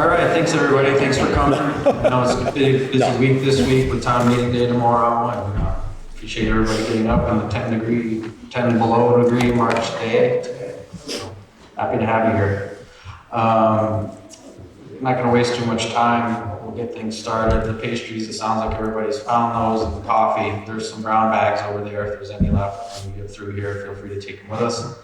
All right, thanks everybody. Thanks for coming. I know it's a big, busy week this week with town meeting day tomorrow, and appreciate everybody getting up on the 10 below degree March day today. So happy to have you here. I'm not going to waste too much time. We'll get things started. The pastries, it sounds like everybody's found those, and the coffee. There's some brown bags over there. If there's any left when we get through here, feel free to take them with us.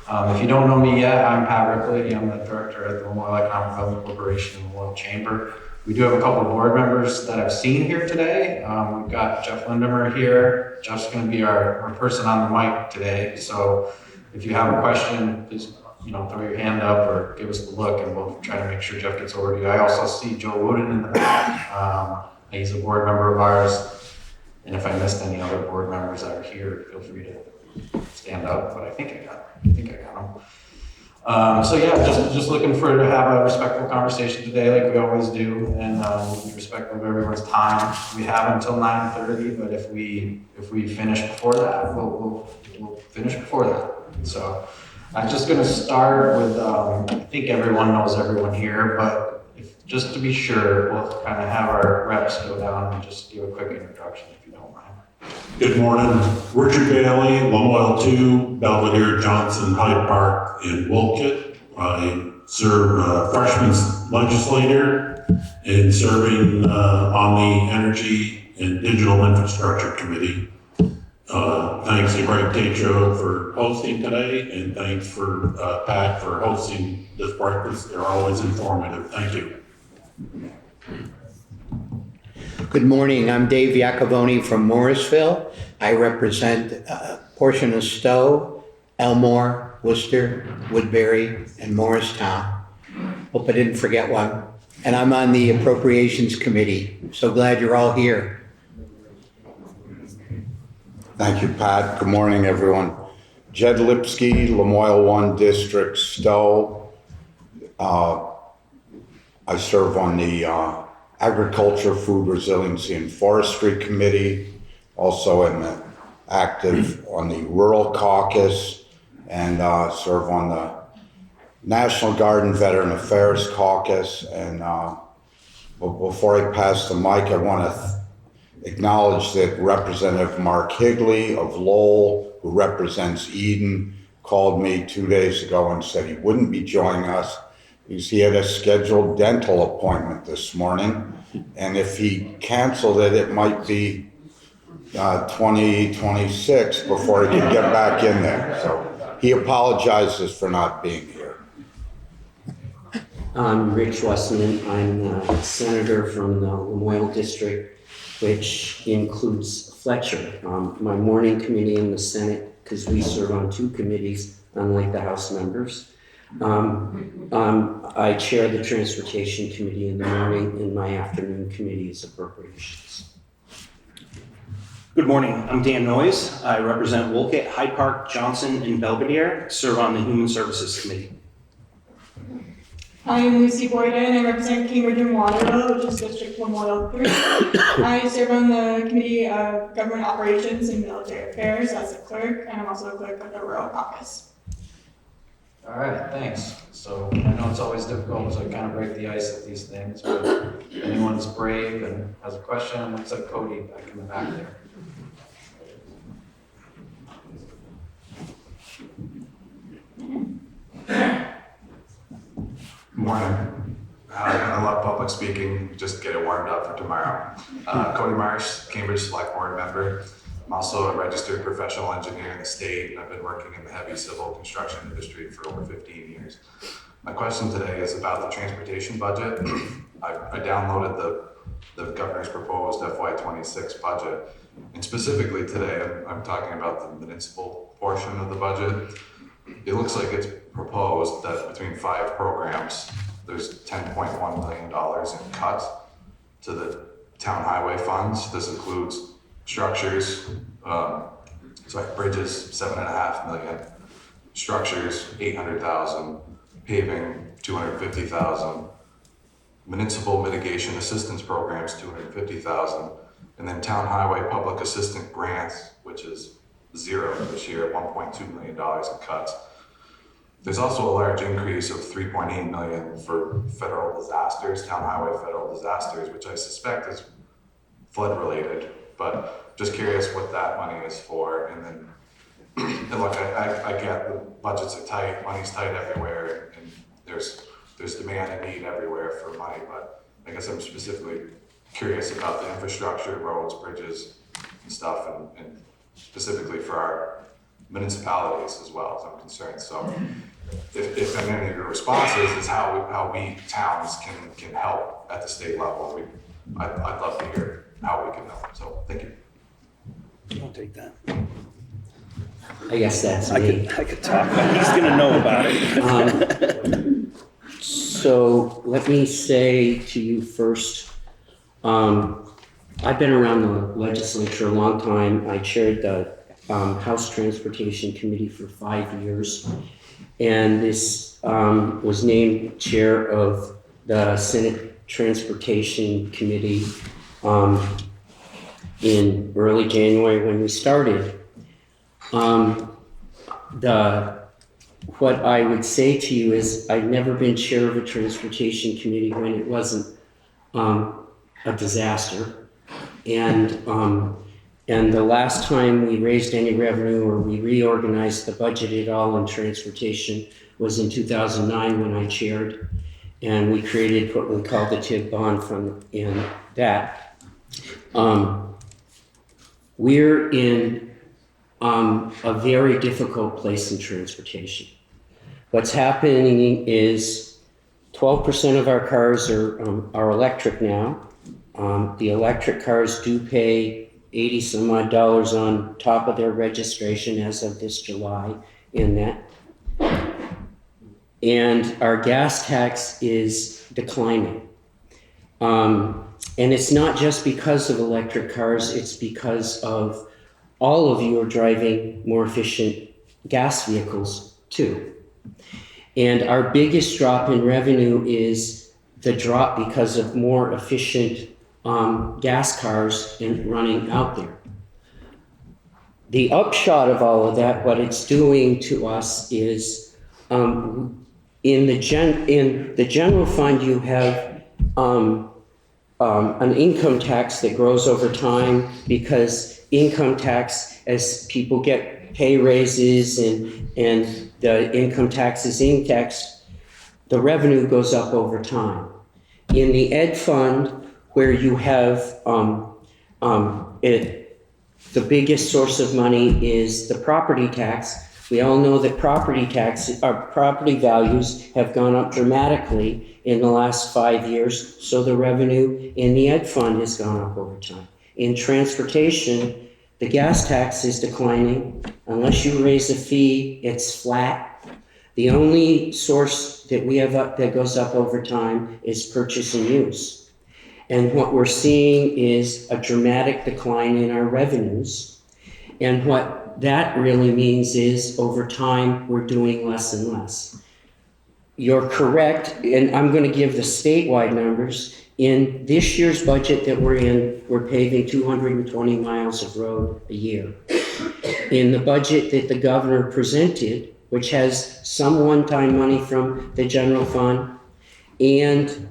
If you don't know me yet, I'm Pat Ripley. I'm the director at the Lamoille Corporation and Lamoille Chamber. We do have a couple of board members that I've seen here today. We've got Jeff Lindemer here. Jeff's going to be our person on the mic today. So if you have a question, please throw your hand up or give us the look, and we'll try to make sure Jeff gets over to you. I also see Joe Wooden in the back. He's a board member of ours. And if I missed any other board members that are here, feel free to stand up, but I think I got them. So yeah, just looking to have a respectful conversation today, like we always do, and be respectful of everyone's time. We have until 9:30, but if we finish before that, we'll finish before that. So I'm just going to start with, I think everyone knows everyone here, but just to be sure, we'll kind of have our reps go down and just give a quick introduction, if you don't mind. Good morning. Richard Bailey, Lamoille 2, Belvedere, Johnson, Hyde Park, and Wolcott. I serve freshman legislator and serving on the Energy and Digital Infrastructure Committee. Thanks to Greg Tatro for hosting today, and thanks for Pat for hosting this breakfast. They're always informative. Thank you. Good morning. I'm Dave Yacovone from Morrisville. I represent a portion of Stowe, Elmore, Worcester, Woodbury, and Morristown. Hope I didn't forget one. And I'm on the Appropriations Committee. So glad you're all here. Thank you, Pat. Good morning, everyone. Jed Lipsky, Lamoille 1 District, Stowe. I serve on the Agriculture, Food Resiliency, and Forestry Committee. Also am active on the Rural Caucus and serve on the National Guard and Veteran Affairs Caucus. And before I pass the mic, I want to acknowledge that Representative Mark Higley of Lowell, who represents Eden, called me 2 days ago and said he wouldn't be joining us because he had a scheduled dental appointment this morning. And if he canceled it, it might be 2026 before he can get back in there. So he apologizes for not being here. I'm Rich Westman. I'm a senator from the Lamoille District, which includes Fletcher. My morning committee in the Senate, because we serve on two committees, unlike the House members. I chair the Transportation Committee in the morning, and my afternoon committee is Appropriations. Good morning. I'm Dan Noyes. I represent Wolcott, Hyde Park, Johnson, and Belvedere. Serve on the Human Services Committee. I'm Lucy Boyden. I represent Cambridge and Waterville, which is District Lamoille 3. I serve on the Committee of Government Operations and Military Affairs as a clerk, and I'm also a clerk of the Rural Caucus. All right, thanks. So I know it's always difficult to kind of break the ice with these things, but if anyone's brave and has a question, looks like Cody back in the back there. Good morning. I love public speaking, just get it warmed up for tomorrow. Cody Marsh, Cambridge Select Board member. I'm also a registered professional engineer in the state, and I've been working in the heavy civil construction industry for over 15 years. My question today is about the transportation budget. I downloaded the governor's proposed FY26 budget, and specifically today, I'm talking about the municipal portion of the budget. It looks like it's proposed that between 5 programs, there's $10.1 million in cuts to the town highway funds. This includes structures, bridges, $7.5 million, structures, $800,000, paving, $250,000, municipal mitigation assistance programs, $250,000, and then town highway public assistant grants, which is zero this year, $1.2 million in cuts. There's also a large increase of 3.8 million for federal disasters, town highway federal disasters, which I suspect is flood related, but just curious what that money is for. And then, and look, I get the budgets are tight, money's tight everywhere, and there's demand and need everywhere for money, but I guess I'm specifically curious about the infrastructure, roads, bridges, and stuff, and specifically for our municipalities as well, as I'm concerned. So if any of your responses is how we towns can help at the state level, I'd love to hear how we can help. So thank you. I'll take that. I guess that's I me. could talk, but he's gonna know about it. So let me say to you first, I've been around the legislature a long time. I chaired the House Transportation Committee for 5 years, and this was named chair of the Senate Transportation Committee in early January when we started. What I would say to you is I've never been chair of a transportation committee when it wasn't a disaster. And the last time we raised any revenue or we reorganized the budget at all in transportation was in 2009 when I chaired, and we created what we call the TIB bond fund in that. We're in a very difficult place in transportation. What's happening is 12% of our cars are electric now. The electric cars do pay $80 some odd on top of their registration as of this July in that. And our gas tax is declining. And it's not just because of electric cars, it's because of all of you are driving more efficient gas vehicles too. And our biggest drop in revenue is the drop because of more efficient gas cars running out there. The upshot of all of that, what it's doing to us is in the general fund you have an income tax that grows over time because income tax, as people get pay raises and the income tax is indexed, the revenue goes up over time. In the ed fund, where you have the biggest source of money is the property tax. We all know that property values have gone up dramatically in the last 5 years, so the revenue in the ed fund has gone up over time. In transportation, the gas tax is declining. Unless you raise a fee, it's flat. The only source that we have that goes up over time is purchase and use. And what we're seeing is a dramatic decline in our revenues. And what that really means is over time, we're doing less and less. You're correct, and I'm going to give the statewide numbers. In this year's budget that we're in, we're paving 220 miles of road a year. In the budget that the governor presented, which has some one-time money from the general fund and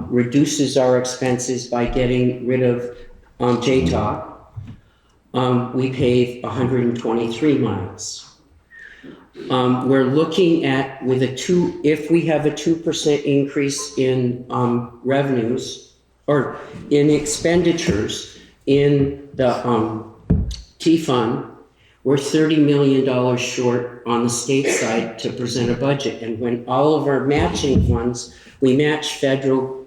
reduces our expenses by getting rid of JTOP, we pave 123 miles. We're looking at if we have a 2% increase in revenues or in expenditures in the T fund, we're $30 million short on the state side to present a budget. And when all of our matching funds, we match federal,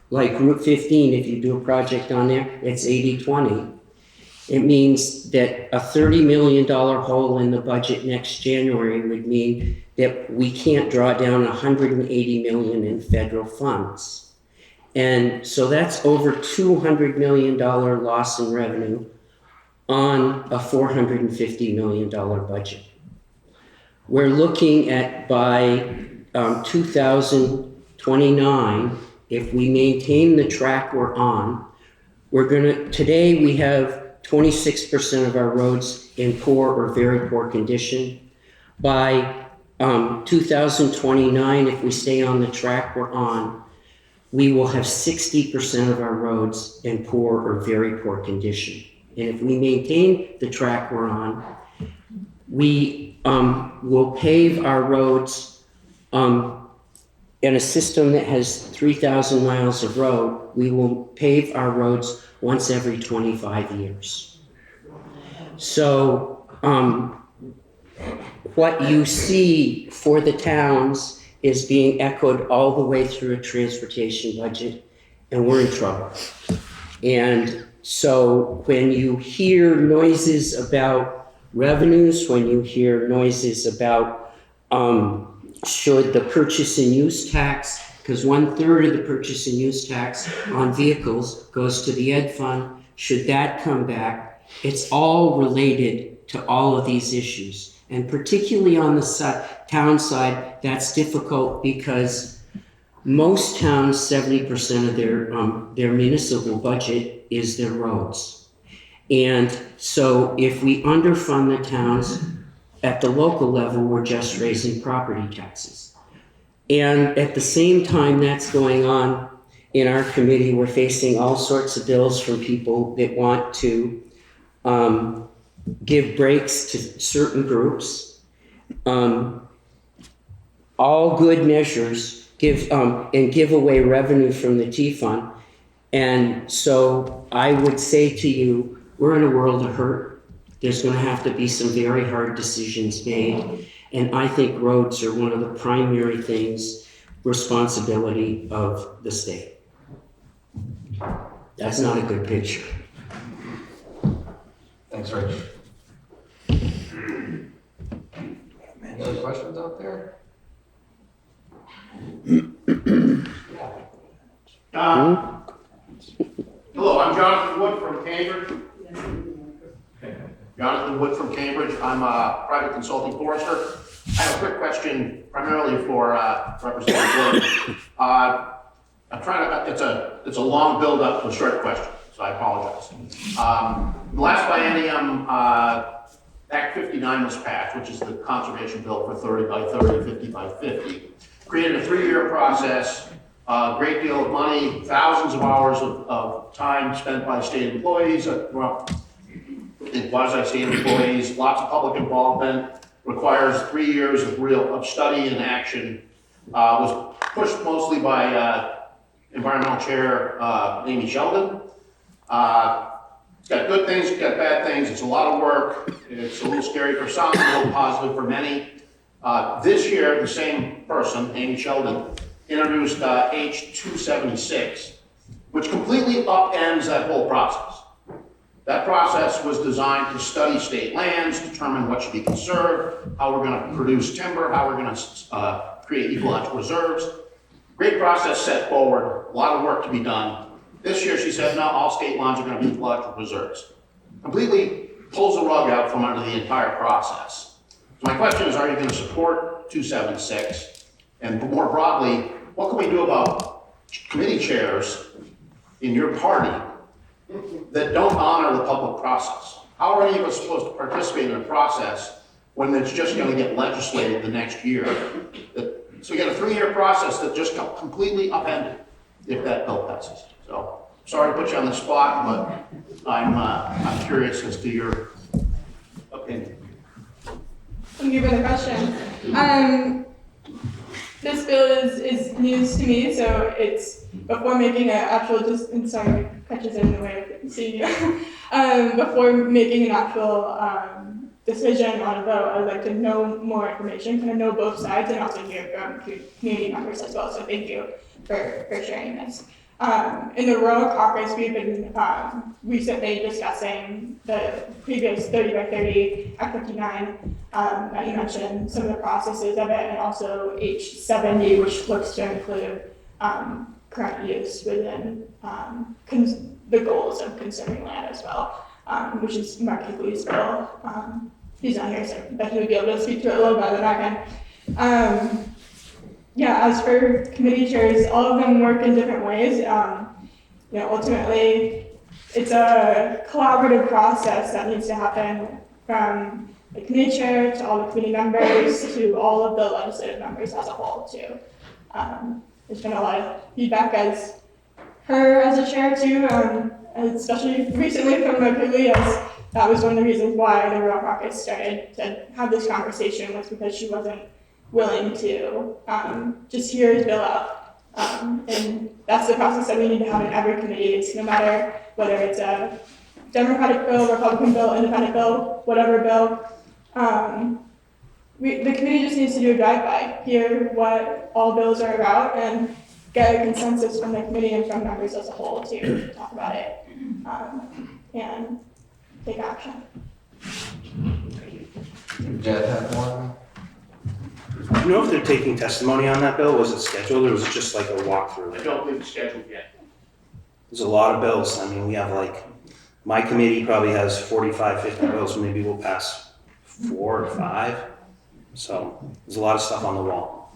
like Route 15, if you do a project on there, it's 80-20. It means that a $30 million hole in the budget next January would mean that we can't draw down $180 million in federal funds. And so that's over $200 million loss in revenue on a $450 million budget. We're looking at by 2029, if we maintain the track we're on, today we have 26% of our roads in poor or very poor condition. By 2029, if we stay on the track we're on, we will have 60% of our roads in poor or very poor condition. And if we maintain the track we're on, we will pave our roads in a system that has 3,000 miles of road. We will pave our roads once every 25 years. So what you see for the towns is being echoed all the way through a transportation budget, and we're in trouble. And so when you hear noises about revenues, when you hear noises about should the purchase and use tax, because 1/3 of the purchase and use tax on vehicles goes to the ed fund, should that come back? It's all related to all of these issues. And particularly on the town side, that's difficult because most towns, 70% of their municipal budget is their roads. And so if we underfund the towns at the local level, we're just raising property taxes. And at the same time that's going on in our committee, we're facing all sorts of bills from people that want to give breaks to certain groups. All good measures give away revenue from the T fund. And so I would say to you, we're in a world of hurt. There's going to have to be some very hard decisions made. And I think roads are one of the primary things, responsibility of the state. That's not a good picture. Thanks, Rich. Any other questions out there? Hello, I'm Jonathan Wood from Cambridge. Jonathan Wood from Cambridge. I'm a private consulting forester. I have a quick question primarily for Representative Boyden. I'm trying to, it's a long build up to a short question, so I apologize. In the last biennium, Act 59 was passed, which is the conservation bill for 30 by 30, 50 by 50. Created a 3-year process, a great deal of money, thousands of hours of time spent by state employees, and quasi-state employees, lots of public involvement, requires 3 years of study and action, was pushed mostly by Environmental Chair Amy Sheldon. It's got good things, it's got bad things, it's a lot of work, it's a little scary for some, a little positive for many. This year, the same person, Amy Sheldon, introduced H276, which completely upends that whole process. That process was designed to study state lands, determine what should be conserved, how we're going to produce timber, how we're going to create ecological reserves. Great process set forward, a lot of work to be done. This year she said, no, all state lands are going to be ecological reserves. Completely pulls the rug out from under the entire process. So my question is, are you going to support 276? And more broadly, what can we do about committee chairs in your party that don't honor the public process? How are any of us supposed to participate in a process when it's just going to get legislated the next year? So you get a 3-year process that just got completely upended if that bill passes. So sorry to put you on the spot, but I'm curious as to your opinion. Thank you for the question. This bill is news to me, so it's before making an actual, sorry, catches in the way of seeing you. Before making an actual decision on a vote, I would like to know more information, kind of know both sides, and also hear from community members as well. So thank you for sharing this. In the rural caucus, we've been recently discussing the previous 30 by 30 Act 59 that you mentioned, some of the processes of it, and also H70, which looks to include current use within the goals of conserving land as well, which is Mark Higley's bill. He's not here, so I bet he would be able to speak to it a little better than I can. Yeah, as for committee chairs, all of them work in different ways. Ultimately, it's a collaborative process that needs to happen from the committee chair, to all the committee members, to all of the legislative members as a whole too. There's been a lot of feedback as her as a chair too, especially recently from Mokulli, as that was one of the reasons why the Rural Caucus started to have this conversation, was because she wasn't willing to just hear his bill out. And that's the process that we need to have in every committee. It's no matter whether it's a Democratic bill, Republican bill, independent bill, whatever bill. The committee just needs to do a drive-by, hear what all bills are about, and get a consensus from the committee and from members as a whole to talk about it and take action. Jed had one? Do you know if they're taking testimony on that bill? Was it scheduled or was it just like a walkthrough? I don't believe it's scheduled yet. There's a lot of bills. I mean, we have like, my committee probably has 45, 50 bills. Maybe we'll pass 4 or 5. So there's a lot of stuff on the wall.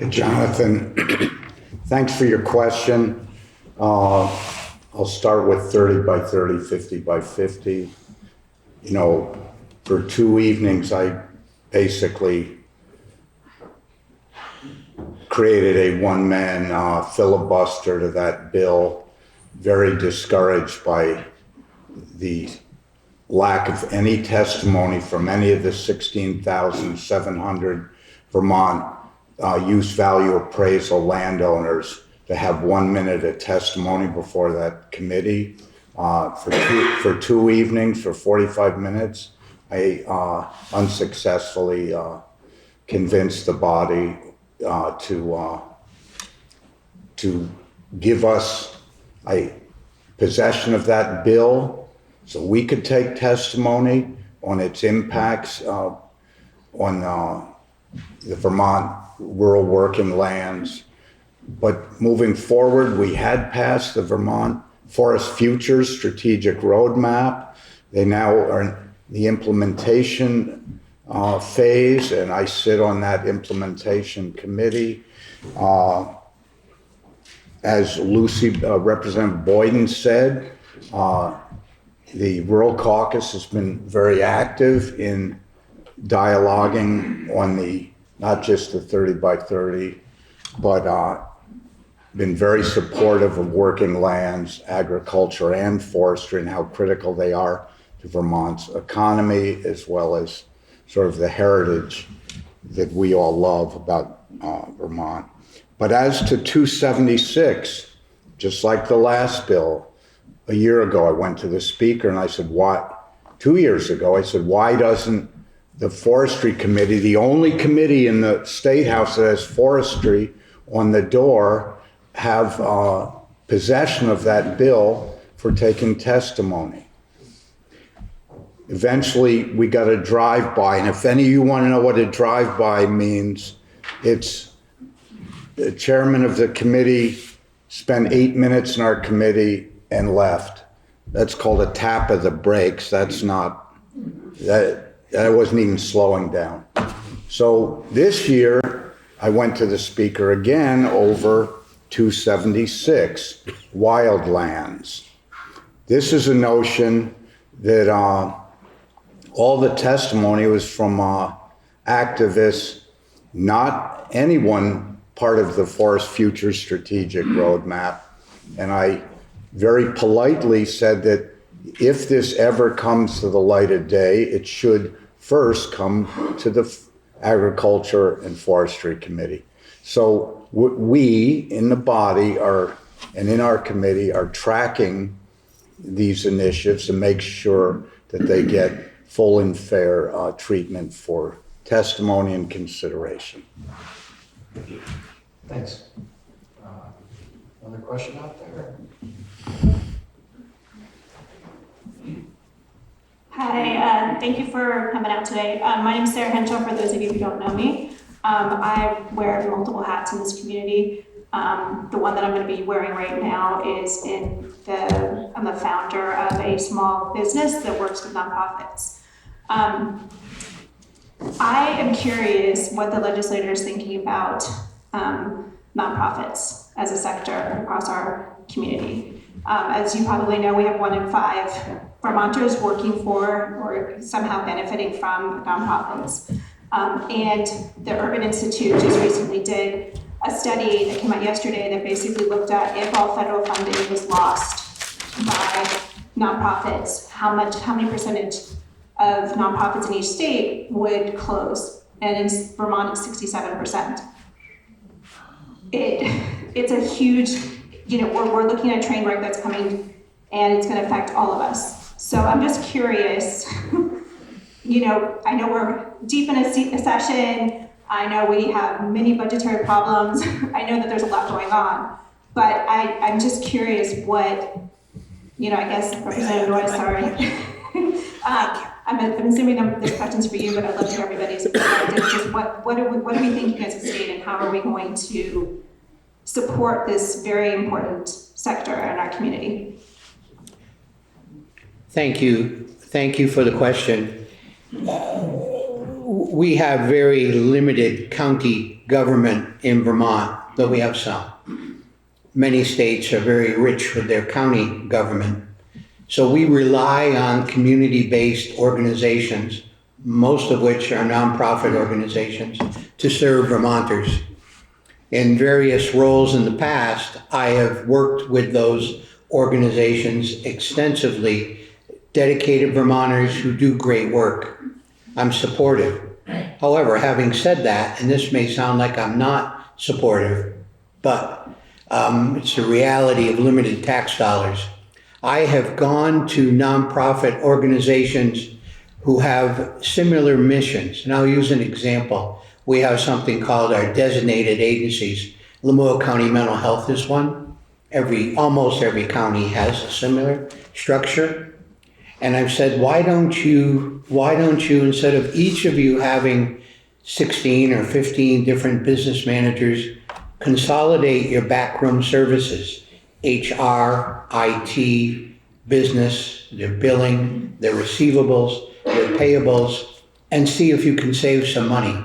Jonathan, thanks for your question. I'll start with 30 by 30, 50 by 50. You know, for 2 evenings, I basically created a one-man filibuster to that bill, very discouraged by the lack of any testimony from any of the 16,700 Vermont use value appraisal landowners to have 1 minute of testimony before that committee. For two evenings, for 45 minutes, I unsuccessfully convinced the body to give us a possession of that bill so we could take testimony on its impacts on the Vermont rural working lands. But moving forward, we had passed the Vermont Forest Futures Strategic Roadmap. They now are in the implementation phase, and I sit on that implementation committee. As Representative Boyden said, the Rural Caucus has been very active in dialoguing on not just the 30 by 30, but been very supportive of working lands, agriculture, and forestry, and how critical they are to Vermont's economy, as well as sort of the heritage that we all love about Vermont. But as to 276, just like the last bill, a year ago I went to the speaker and I said, 2 years ago, I said, why doesn't the Forestry Committee, the only committee in the State House that has forestry on the door, have possession of that bill for taking testimony? Eventually, we got a drive-by, and if any of you want to know what a drive-by means, it's the chairman of the committee spent 8 minutes in our committee and left. That's called a tap of the brakes. That wasn't even slowing down. So this year, I went to the speaker again over 276, wildlands. This is a notion that all the testimony was from activists, not anyone part of the Forest Futures Strategic Roadmap. And I very politely said that if this ever comes to the light of day, it should first come to the Agriculture and Forestry Committee. So we in the body and in our committee are tracking these initiatives to make sure that they get full and fair treatment for testimony and consideration. Thanks. Another question out there? Hi, thank you for coming out today. My name is Sarah Henshaw, for those of you who don't know me. I wear multiple hats in this community. The one that I'm going to be wearing right now is I'm a founder of a small business that works with nonprofits. I am curious what the legislator is thinking about nonprofits as a sector across our community. As you probably know, we have 1 in 5 Vermonters working for or somehow benefiting from nonprofits. And the Urban Institute just recently did a study that came out yesterday that basically looked at if all federal funding was lost by nonprofits, how many percentage of nonprofits in each state would close. And in Vermont, it's 67%. It's a huge, we're looking at a train wreck that's coming and it's going to affect all of us. So I'm just curious, I know we're deep in a session. I know we have many budgetary problems. I know that there's a lot going on, but I'm just curious what, I guess Representative Noyes, sorry. I'm assuming there's questions for you, but I'd love to hear everybody's perspective. Just what are we thinking as a state, and how are we going to support this very important sector in our community? Thank you. Thank you for the question. We have very limited county government in Vermont, though we have some. Many states are very rich with their county government. So we rely on community-based organizations, most of which are nonprofit organizations, to serve Vermonters. In various roles in the past, I have worked with those organizations extensively, dedicated Vermonters who do great work. I'm supportive. However, having said that, and this may sound like I'm not supportive, but it's the reality of limited tax dollars. I have gone to nonprofit organizations who have similar missions. And I'll use an example. We have something called our designated agencies. Lamoille County Mental Health is one. Almost every county has a similar structure. And I've said, why don't you, instead of each of you having 16 or 15 different business managers, consolidate your backroom services, HR, IT, business, their billing, their receivables, their payables, and see if you can save some money.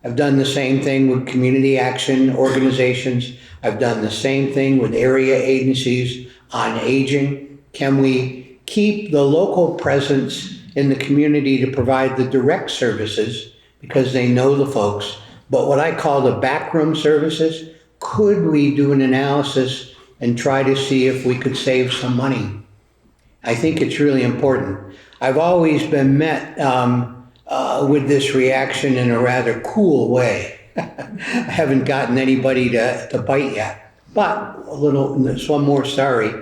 I've done the same thing with community action organizations. I've done the same thing with area agencies on aging. Can we keep the local presence in the community to provide the direct services because they know the folks, but what I call the backroom services, could we do an analysis and try to see if we could save some money? I think it's really important. I've always been met with this reaction in a rather cool way. I haven't gotten anybody to bite yet, but there's one more story.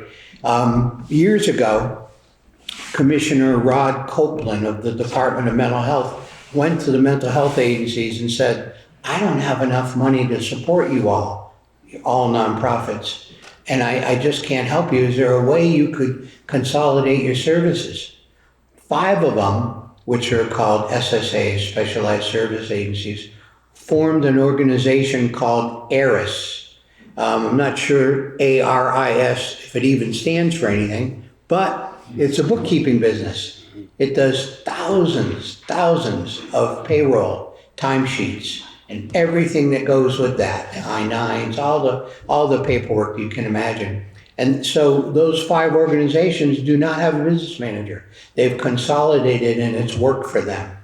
Years ago, Commissioner Rod Copeland of the Department of Mental Health went to the mental health agencies and said, I don't have enough money to support you all nonprofits, and I just can't help you. Is there a way you could consolidate your services? 5 of them, which are called SSAs, Specialized Service Agencies, formed an organization called ARIS. I'm not sure ARIS, if it even stands for anything, but it's a bookkeeping business. It does thousands of payroll timesheets and everything that goes with that, the I-9s, all the paperwork you can imagine. And so those 5 organizations do not have a business manager. They've consolidated and it's worked for them.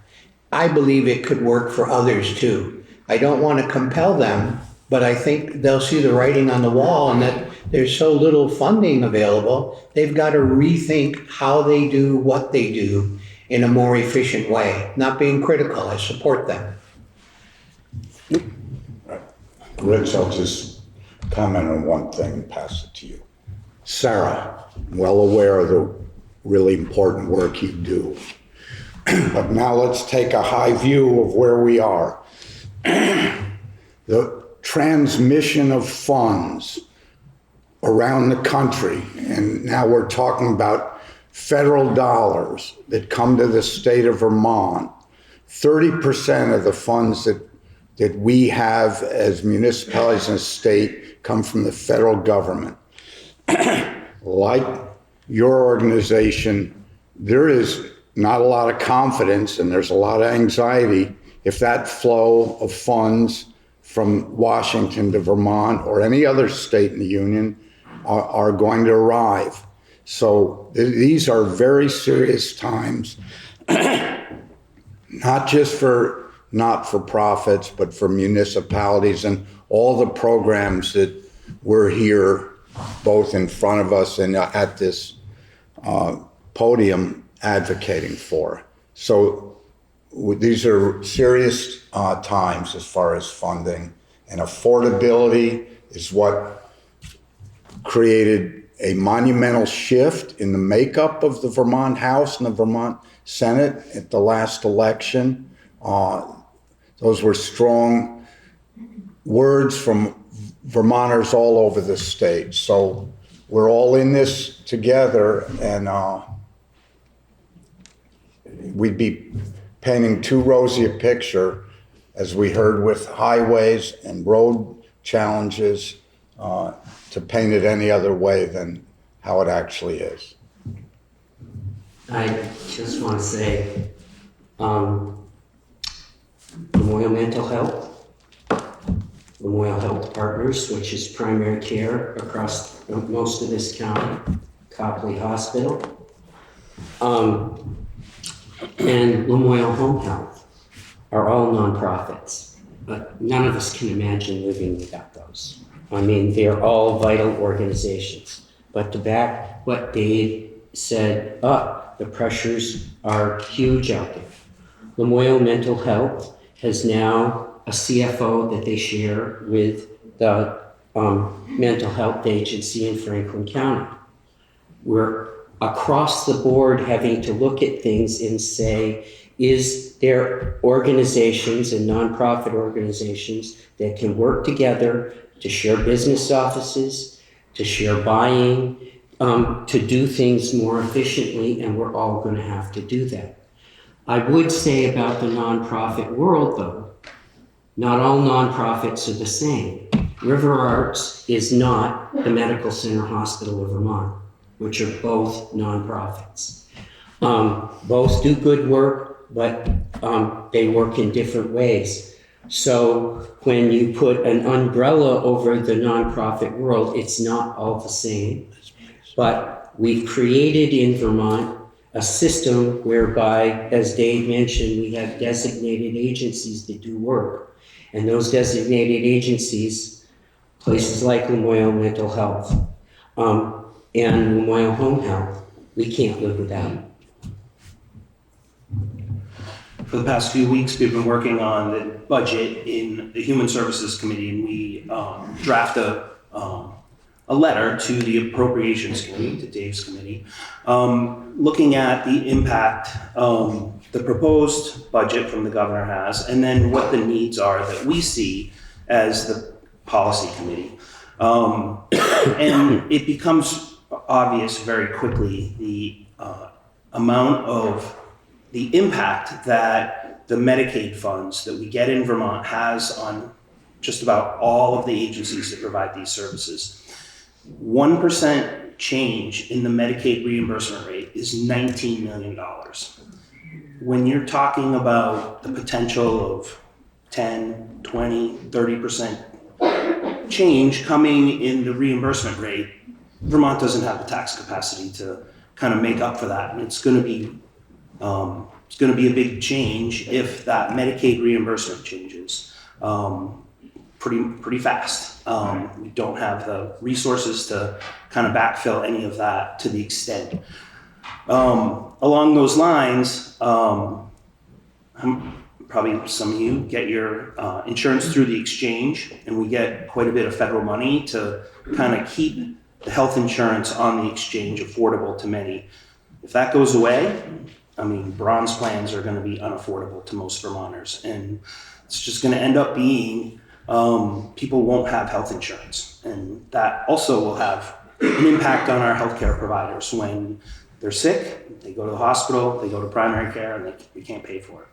I believe it could work for others too. I don't want to compel them, but I think they'll see the writing on the wall, and that there's so little funding available, they've got to rethink how they do what they do in a more efficient way. Not being critical, I support them. Rich, I'll just comment on one thing and pass it to you. Sarah, well aware of the really important work you do. But now let's take a high view of where we are. The transmission of funds around the country, and now we're talking about federal dollars that come to the state of Vermont. 30% of the funds that we have as municipalities in the state come from the federal government. Like your organization, there is not a lot of confidence and there's a lot of anxiety if that flow of funds from Washington to Vermont or any other state in the union are going to arrive. So these are very serious times, not just for not-for-profits, but for municipalities and all the programs that we're here, both in front of us and at this podium, advocating for. So these are serious times as far as funding, and affordability is what created a monumental shift in the makeup of the Vermont House and the Vermont Senate at the last election. Those were strong words from Vermonters all over the state. So we're all in this together, and we'd be painting too rosy a picture, as we heard with highways and road challenges, to paint it any other way than how it actually is. I just want to say, Lamoille Mental Health, Lamoille Health Partners, which is primary care across most of this county, Copley Hospital, and Lamoille Home Health are all nonprofits, but none of us can imagine living without those. I mean, they're all vital organizations. But to back what Dave said up, the pressures are huge out there. Lamoille Mental Health has now a CFO that they share with the mental health agency in Franklin County. We're across the board having to look at things and say, is there organizations and nonprofit organizations that can work together to share business offices, to share buying, to do things more efficiently, and we're all going to have to do that. I would say about the nonprofit world, though, not all nonprofits are the same. River Arts is not the Medical Center Hospital of Vermont, which are both nonprofits. Both do good work, but they work in different ways. So when you put an umbrella over the nonprofit world, it's not all the same. But we've created in Vermont a system whereby, as Dave mentioned, we have designated agencies that do work. And those designated agencies, places like Lamoille Mental Health and Lamoille Home Health, we can't live without. For the past few weeks, we've been working on the budget in the Human Services Committee, and we draft a letter to the Appropriations Committee, to Dave's committee, looking at the impact the proposed budget from the governor has, and then what the needs are that we see as the policy committee. And it becomes obvious very quickly the amount of the impact that the Medicaid funds that we get in Vermont has on just about all of the agencies that provide these services. 1% change in the Medicaid reimbursement rate is $19 million. When you're talking about the potential of 10, 20, 30% change coming in the reimbursement rate, Vermont doesn't have the tax capacity to kind of make up for that. And it's going to be a big change if that Medicaid reimbursement changes pretty fast. We don't have the resources to kind of backfill any of that to the extent. Along those lines, probably some of you get your insurance through the exchange, and we get quite a bit of federal money to kind of keep the health insurance on the exchange affordable to many. If that goes away, I mean, bronze plans are going to be unaffordable to most Vermonters, and it's just going to end up being people won't have health insurance, and that also will have an impact on our healthcare providers. When they're sick, they go to the hospital, they go to primary care, and we can't pay for it.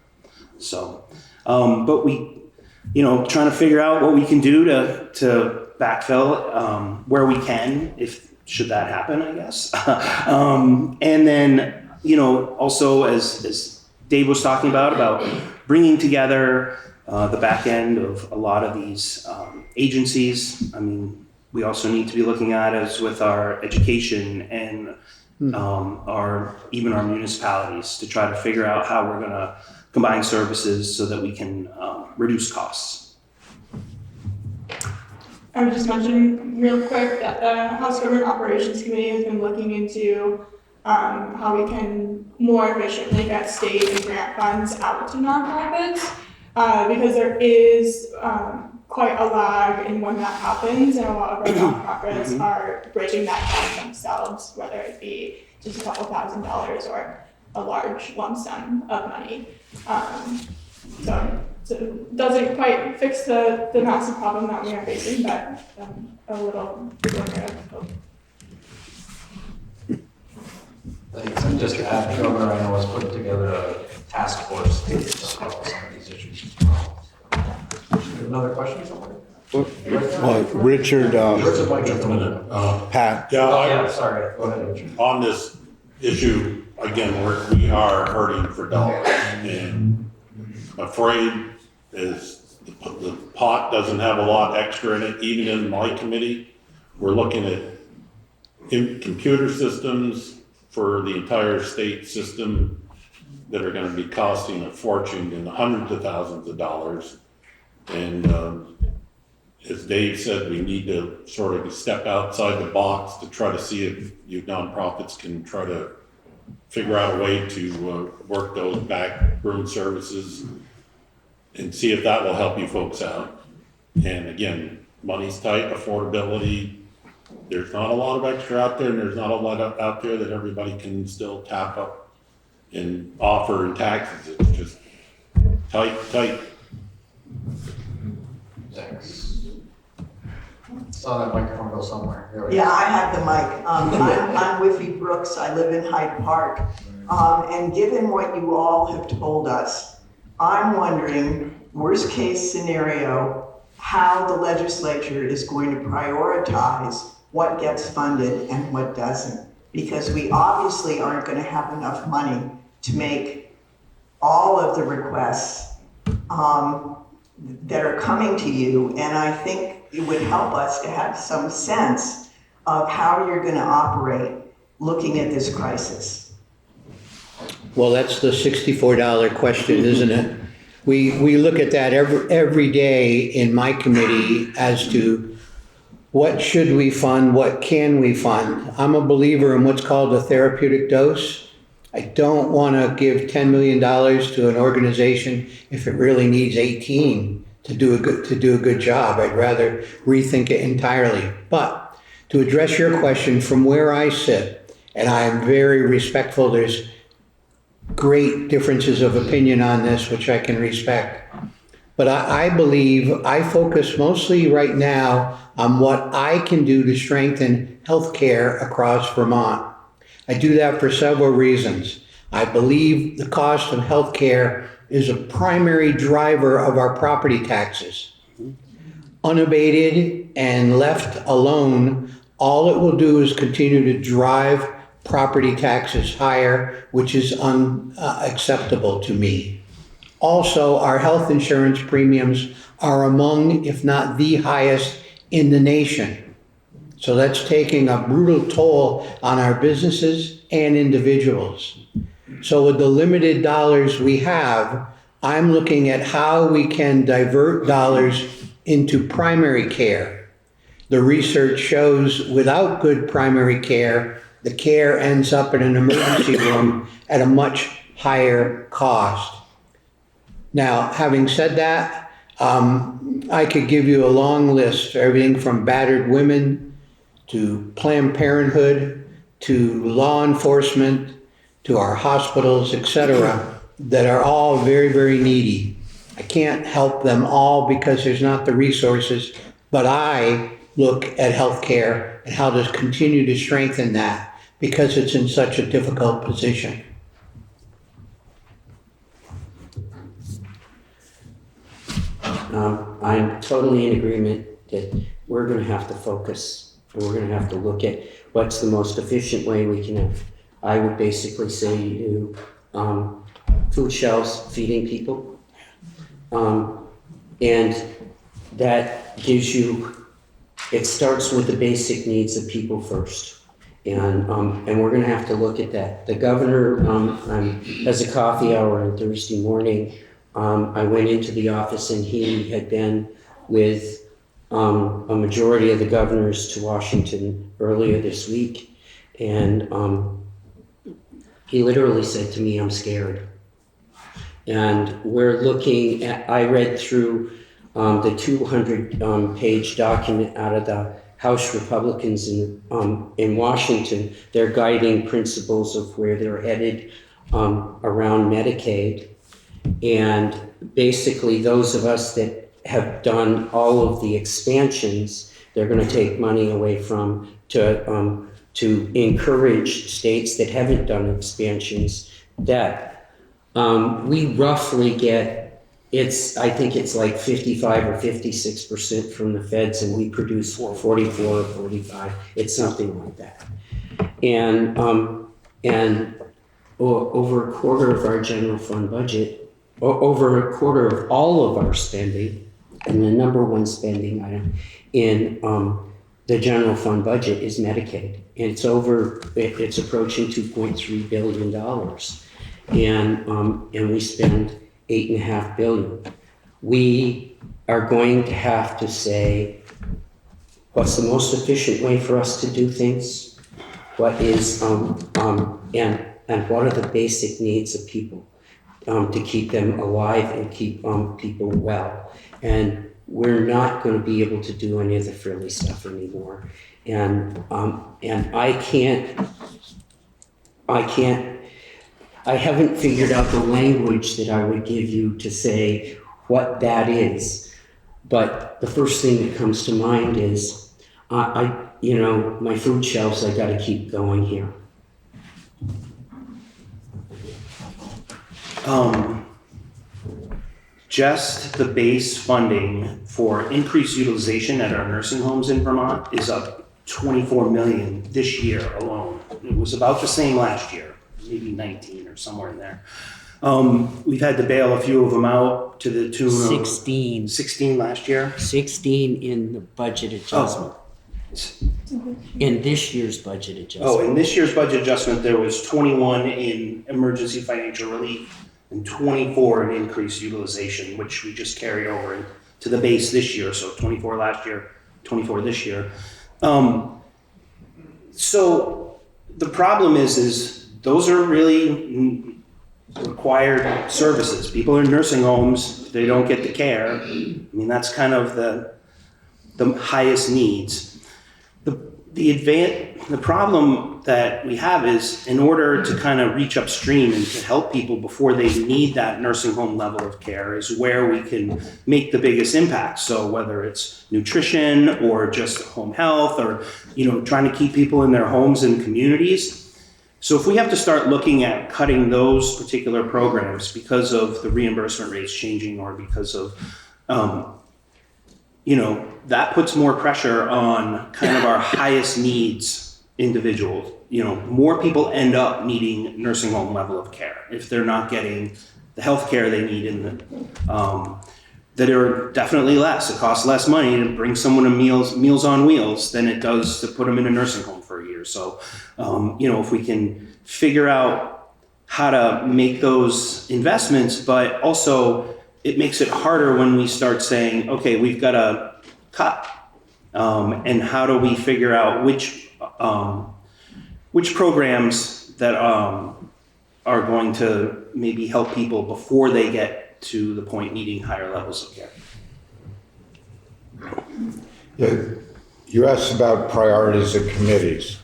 So, but we, trying to figure out what we can do to backfill where we can, should that happen, I guess. And then, also as Dave was talking about bringing together the back end of a lot of these agencies. I mean, we also need to be looking at is with our education and even our municipalities to try to figure out how we're going to combine services so that we can reduce costs. I would just mention real quick that the House Government Operations Committee has been looking into how we can more efficiently get state and grant funds out to nonprofits because there is quite a lag in when that happens, and a lot of our nonprofits are bridging that gap themselves, whether it be just a couple $1,000s or a large lump sum of money. So it doesn't quite fix the massive problem that we are facing, but a little glimmer of hope. Thanks. And just to add, Governor, I know has put together a task force to tackle some of these issues as well. Another question somewhere? Richard, Richard might Just a minute. Pat, Yeah, sorry. Go ahead, Richard. On this issue, again, we are hurting for dollars, and afraid is the pot doesn't have a lot extra in it. Even in my committee, we're looking at computer systems for the entire state system that are going to be costing a fortune in the hundreds of thousands of dollars. And as Dave said, we need to sort of step outside the box to try to see if you nonprofits can try to figure out a way to work those backroom services and see if that will help you folks out. And again, money's tight, affordability, there's not a lot of extra out there, and there's not a lot out there that everybody can still tap up and offer in taxes. It's just tight. Thanks. Saw that microphone go somewhere. There we go. Yeah, I have the mic. I'm Whiffy Brooks. I live in Hyde Park. And given what you all have told us, I'm wondering, worst case scenario, how the legislature is going to prioritize what gets funded and what doesn't. Because we obviously aren't going to have enough money to make all of the requests that are coming to you. And I think it would help us to have some sense of how you're going to operate looking at this crisis. Well, that's the $64 question, isn't it? We look at that every day in my committee as to what should we fund, what can we fund. I'm a believer in what's called a therapeutic dose. I don't want to give $10 million to an organization if it really needs 18 to do a good job. I'd rather rethink it entirely. But to address your question from where I sit, and I am very respectful, there's great differences of opinion on this, which I can respect. But I believe I focus mostly right now on what I can do to strengthen healthcare across Vermont. I do that for several reasons. I believe the cost of healthcare is a primary driver of our property taxes. Unabated and left alone, all it will do is continue to drive property taxes higher, which is unacceptable to me. Also, our health insurance premiums are among, if not the highest in the nation. So that's taking a brutal toll on our businesses and individuals. So with the limited dollars we have, I'm looking at how we can divert dollars into primary care. The research shows without good primary care, the care ends up in an emergency room at a much higher cost. Now, having said that, I could give you a long list, everything from battered women to Planned Parenthood to law enforcement to our hospitals, etc., that are all very, very needy. I can't help them all because there's not the resources, but I look at healthcare and how to continue to strengthen that because it's in such a difficult position. I'm totally in agreement that we're going to have to focus and we're going to have to look at what's the most efficient way we can have. I would basically say to food shelves, feeding people, and that gives you it starts with the basic needs of people first. And we're gonna have to look at that. The governor has a coffee hour on Thursday morning. I went into the office and he had been with a majority of the governors to Washington earlier this week. And he literally said to me, "I'm scared." And we're looking at, I read through the 200-page document out of the House Republicans in Washington, their guiding principles of where they're headed around Medicaid. And basically those of us that have done all of the expansions, they're going to take money away from to encourage states that haven't done expansions that we roughly get. I think it's like 55 or 56% from the feds, and we produce 44 or 45. It's something like that. And over a quarter of our general fund budget, over a quarter of all of our spending, and the number one spending item in the general fund budget is Medicaid. And it's approaching $2.3 billion. And we spend $8.5 billion. We are going to have to say, what's the most efficient way for us to do things? What is, and what are the basic needs of people to keep them alive and keep people well? And we're not going to be able to do any of the frilly stuff anymore. And I haven't figured out the language that I would give you to say what that is. But the first thing that comes to mind is, my food shelves, I got to keep going here. Just the base funding for increased utilization at our nursing homes in Vermont is up $24 million this year alone. It was about the same last year, maybe 19 or somewhere in there. We've had to bail a few of them out to the tune of 16 last year. 16 in the budget adjustment. In this year's budget adjustment. Oh, in this year's budget adjustment, there was 21 in emergency financial relief and 24 in increased utilization, which we just carried over to the base this year. So 24 last year, 24 this year. So the problem is those are really required services. People in nursing homes, they don't get the care. I mean, that's kind of the highest needs. The problem that we have is, in order to kind of reach upstream and to help people before they need that nursing home level of care, is where we can make the biggest impact. So whether it's nutrition or just home health, or trying to keep people in their homes and communities. So if we have to start looking at cutting those particular programs because of the reimbursement rates changing, or because of that puts more pressure on kind of our highest needs individuals. More people end up needing nursing home level of care if they're not getting the health care they need that are definitely less. It costs less money to bring someone to Meals on Wheels than it does to put them in a nursing home for a year. So, if we can figure out how to make those investments, but also it makes it harder when we start saying, okay, we've got to cut. And how do we figure out which programs that are going to maybe help people before they get to the point needing higher levels of care? Yeah, you asked about priorities of committees.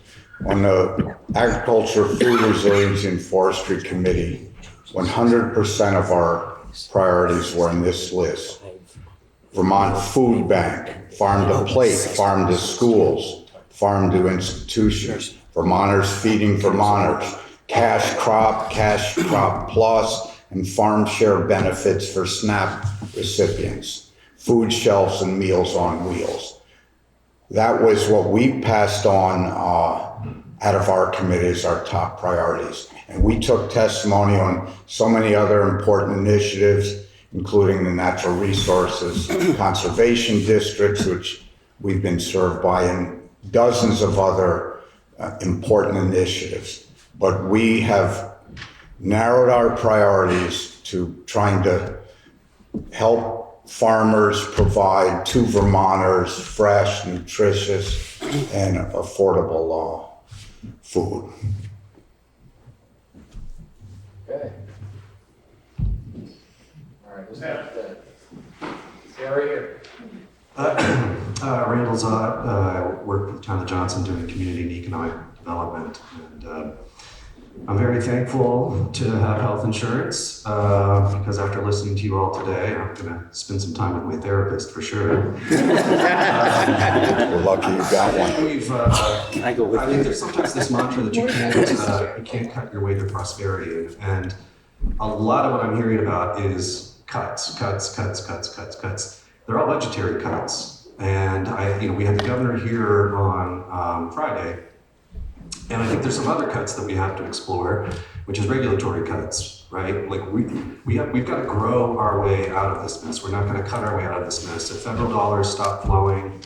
On the Agriculture, Food Resiliency, and Forestry Committee, 100% of our priorities were in this list. Vermont Food Bank, Farm to Plate, Farm to Schools, Farm to Institutions, Vermonters Feeding Vermonters, Cash Crop Plus, and Farm Share Benefits for SNAP recipients, food shelves and Meals on Wheels. That was what we passed on out of our committees, our top priorities. And we took testimony on so many other important initiatives, including the natural resources conservation districts, which we've been served by, and dozens of other important initiatives. But we have narrowed our priorities to trying to help farmers provide to Vermonters fresh, nutritious, and affordable food. Okay. All right, who's next? Gary here. Randall Zott, work with the town of Johnson doing community and economic development. And I'm very thankful to have health insurance because after listening to you all today, I'm going to spend some time with my therapist for sure. We're lucky you got one. I think there's sometimes this mantra that you can't cut your way to prosperity. And a lot of what I'm hearing about is cuts. They're all budgetary cuts. And we had the governor here on Friday. And I think there's some other cuts that we have to explore, which is regulatory cuts, right? Like we've got to grow our way out of this mess. We're not going to cut our way out of this mess. If federal dollars stop flowing,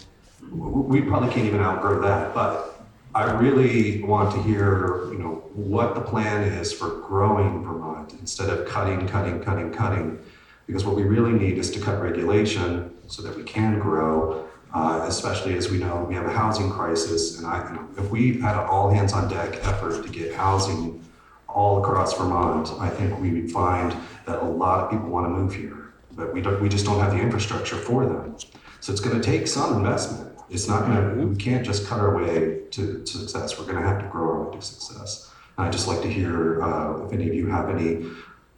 we probably can't even outgrow that. But I really want to hear, what the plan is for growing Vermont instead of cutting. Because what we really need is to cut regulation so that we can grow. Especially as we know, we have a housing crisis, and if we had an all hands on deck effort to get housing all across Vermont, I think we would find that a lot of people want to move here, but we just don't have the infrastructure for them. So it's going to take some investment. It's not going to, we can't just cut our way to success. We're going to have to grow our way to success. And I'd just like to hear if any of you have any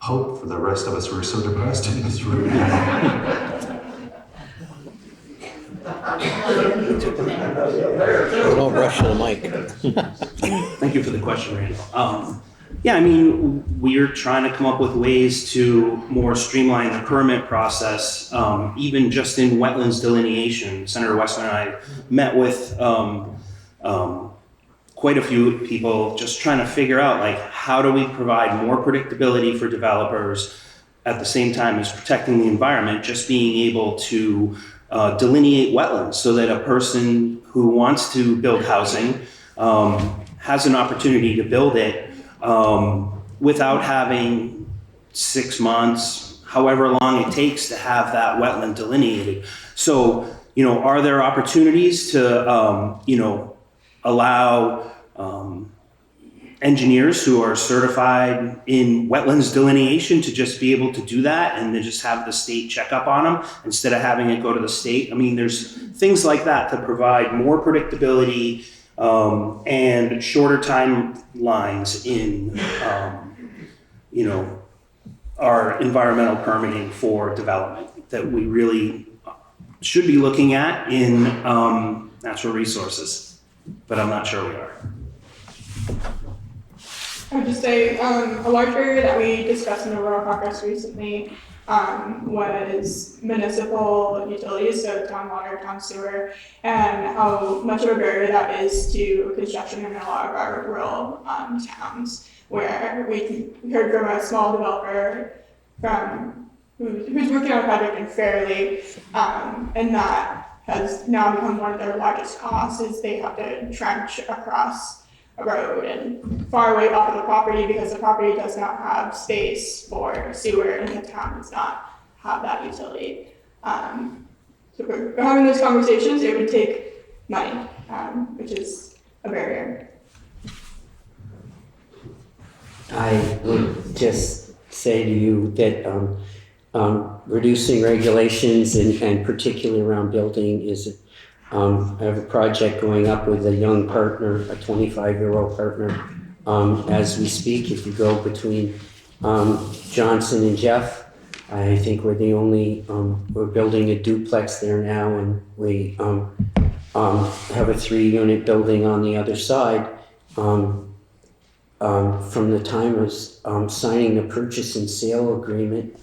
hope for the rest of us who are so depressed in this room. Don't rush the mic. Thank you for the question, Randall. We're trying to come up with ways to more streamline the permit process, even just in wetlands delineation. Senator Westman and I met with quite a few people just trying to figure out, how do we provide more predictability for developers at the same time as protecting the environment, just being able to delineate wetlands so that a person who wants to build housing has an opportunity to build it without having 6 months, however long it takes to have that wetland delineated. So, are there opportunities to, allow engineers who are certified in wetlands delineation to just be able to do that and then just have the state check up on them instead of having it go to the state? There's things like that to provide more predictability and shorter timelines in, our environmental permitting for development that we really should be looking at in natural resources, but I'm not sure we are. I would just say a large area that we discussed in the Rural Caucus recently was municipal utilities, so town water, town sewer, and how much of a barrier that is to construction in a lot of our rural towns, where we heard from a small developer who's working on a project in Fairleigh, and that has now become one of their largest costs, is they have to trench across a road and far away off of the property because the property does not have space for sewer and the town does not have that utility. So for having those conversations, it would take money, which is a barrier. I would just say to you that reducing regulations and particularly around building is, I have a project going up with a young partner, a 25-year-old partner, as we speak. If you go between Johnson and Jeff, I think we're the only, we're building a duplex there now, and we have a 3-unit building on the other side. From the time of signing the purchase and sale agreement,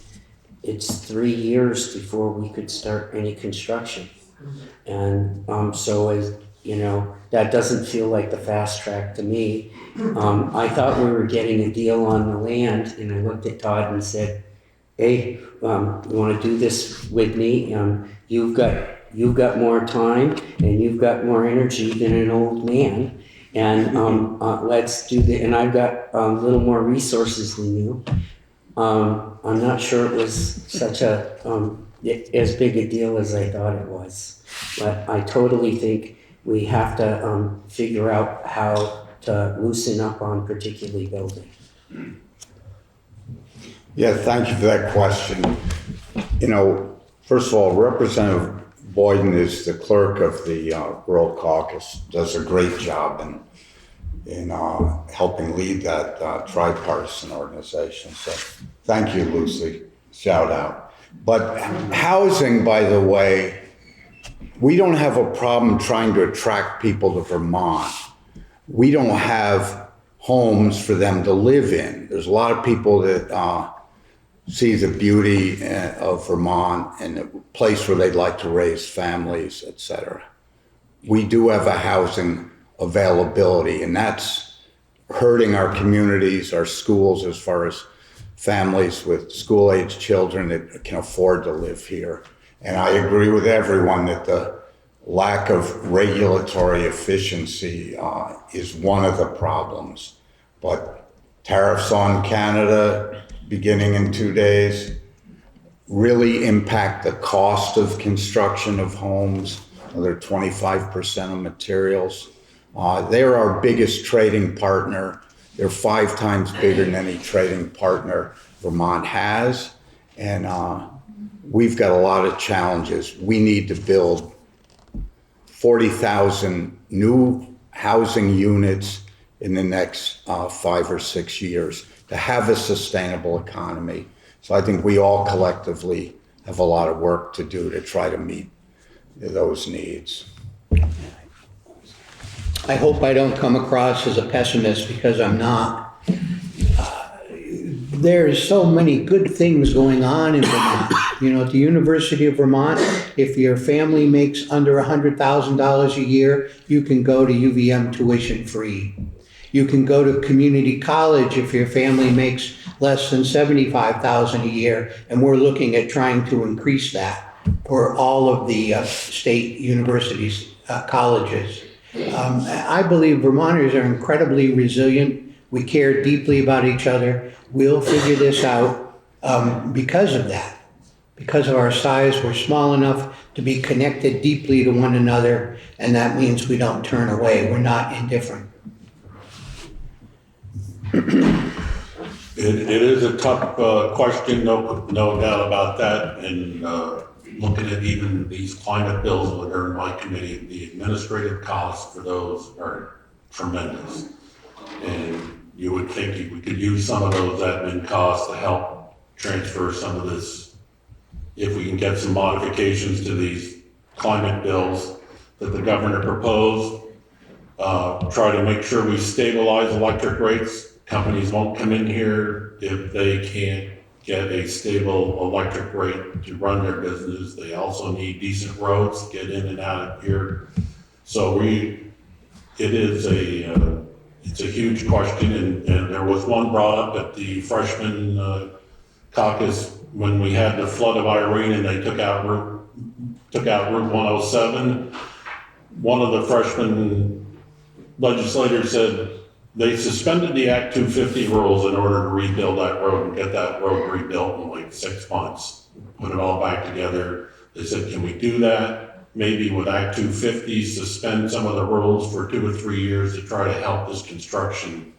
it's 3 years before we could start any construction. And so as you know, that doesn't feel like the fast track to me. I thought we were getting a deal on the land, and I looked at Todd and said, hey, you want to do this with me? You've got you've got more time and you've got more energy than an old man. And let's do the, and I've got a little more resources than you. I'm not sure it was such a, as big a deal as I thought it was. But I totally think we have to figure out how to loosen up on particularly building. Yeah, thank you for that question. You know, first of all, Representative Boyden is the clerk of the Rural Caucus, does a great job in helping lead that tripartisan organization. So thank you, Lucy. Shout out. But housing, by the way, we don't have a problem trying to attract people to Vermont. We don't have homes for them to live in. There's a lot of people that see the beauty of Vermont and a place where they'd like to raise families, etc. We do have a housing availability, and that's hurting our communities, our schools, as far as families with school-age children that can afford to live here. And I agree with everyone that the lack of regulatory efficiency is one of the problems. But tariffs on Canada beginning in 2 days really impact the cost of construction of homes. They're 25% of materials. They're our biggest trading partner. They're 5 times bigger than any trading partner Vermont has. And we've got a lot of challenges. We need to build 40,000 new housing units in the next 5 or 6 years to have a sustainable economy. So I think we all collectively have a lot of work to do to try to meet those needs. I hope I don't come across as a pessimist, because I'm not. There's so many good things going on in Vermont. You know, at the University of Vermont, if your family makes under $100,000 a year, you can go to UVM tuition free. You can go to community college if your family makes less than $75,000 a year, and we're looking at trying to increase that for all of the state universities, colleges. I believe Vermonters are incredibly resilient. We care deeply about each other. We'll figure this out because of that. Because of our size, we're small enough to be connected deeply to one another, and that means we don't turn away. We're not indifferent. It is a tough question, no doubt about that. And looking at even these climate bills that are in my committee, the administrative costs for those are tremendous. And you would think we could use some of those admin costs to help transfer some of this, if we can get some modifications to these climate bills that the governor proposed. Try to make sure we stabilize electric rates. Companies won't come in here if they can't get a stable electric rate to run their business. They also need decent roads to get in and out of here. So it's a huge question, and there was one brought up at the freshman caucus when we had the flood of Irene and they took out Route 107. One of the freshman legislators said they suspended the Act 250 rules in order to rebuild that road and get that road rebuilt in like 6 months, put it all back together. They said, can we do that? Maybe with Act 250, suspend some of the rules for 2 or 3 years to try to help this construction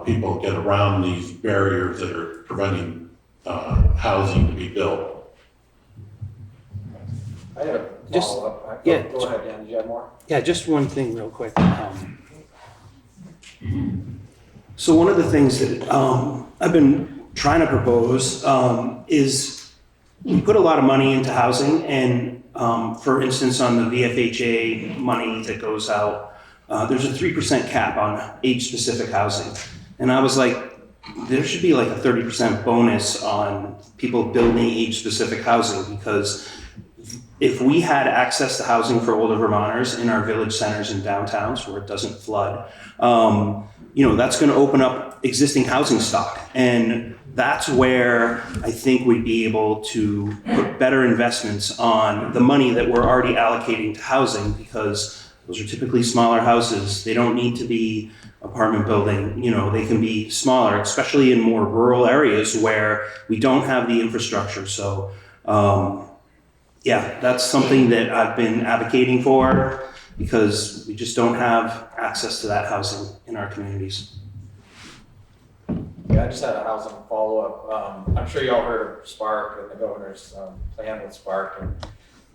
people get around these barriers that are preventing housing to be built. I had a follow-up. Go ahead, Dan, did you have more? Yeah, just one thing real quick. So one of the things that I've been trying to propose is we put a lot of money into housing, and for instance, on the VFHA money that goes out, there's a 3% cap on age-specific housing. And I was like, there should be like a 30% bonus on people building age-specific housing, because if we had access to housing for older Vermonters in our village centers and downtowns where it doesn't flood, that's going to open up existing housing stock. And that's where I think we'd be able to put better investments on the money that we're already allocating to housing, because those are typically smaller houses. They don't need to be apartment building, they can be smaller, especially in more rural areas where we don't have the infrastructure. So, yeah, that's something that I've been advocating for, because we just don't have access to that housing in our communities. Yeah, I just had a housing follow-up. I'm sure y'all heard of Spark and the governor's plan with Spark. And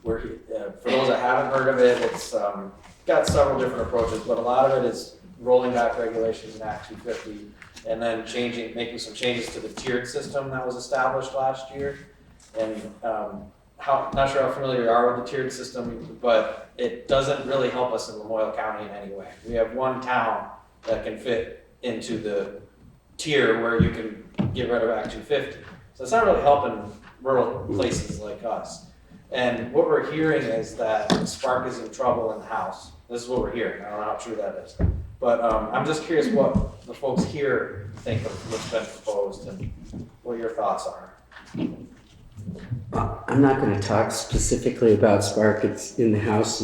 for those that haven't heard of it, it's got several different approaches, but a lot of it is rolling back regulations in Act 250 and then making some changes to the tiered system that was established last year. And not sure how familiar you are with the tiered system, but it doesn't really help us in Lamoille County in any way. We have one town that can fit into the tier where you can get rid of Act 250. So it's not really helping rural places like us. And what we're hearing is that Spark is in trouble in the House. This is what we're hearing. I don't know how true that is. But I'm just curious what the folks here think of what's been proposed and what your thoughts are. I'm not going to talk specifically about Spark. It's in the House,